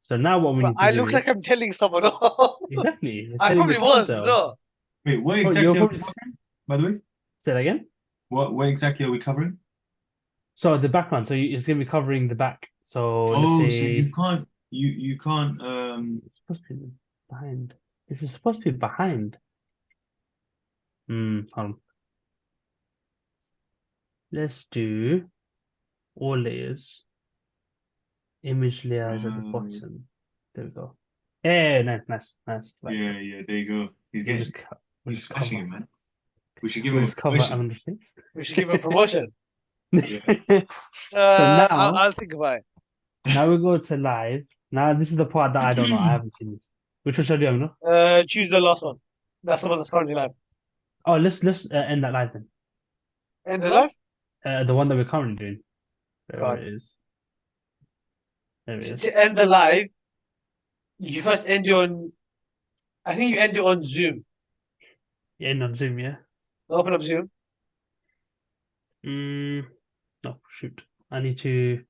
So now what we But need to I do look is like I'm telling someone off. exactly. You're I telling probably the was as countdown. well. Wait, what Oh, exactly you're are we probably covering, by the way? say that again. What exactly are we covering? So the background. So it's gonna be covering the back. So let's Oh, so say you can't it's supposed to be behind. This is supposed to be behind. Hold on. Let's do all layers. Image layers at the bottom. There we go. Yeah, nice. Like, yeah, there you go. He's we'll getting just he's smashing it, man. We should give we'll him a just cover promotion. under face. We should give him a promotion. Yeah. now- I'll think about it. Now we go to live. Now this is the part that I don't know. I haven't seen this. Which one should I do? No? Choose the last one. That's the one that's currently live. Oh, let's end that live then. End the live? The one that we're currently doing. There God. it is. There it is. To end the live, you first end it on. I think you end it on Zoom. End on Zoom, yeah. Open up Zoom. No, shoot. I need to.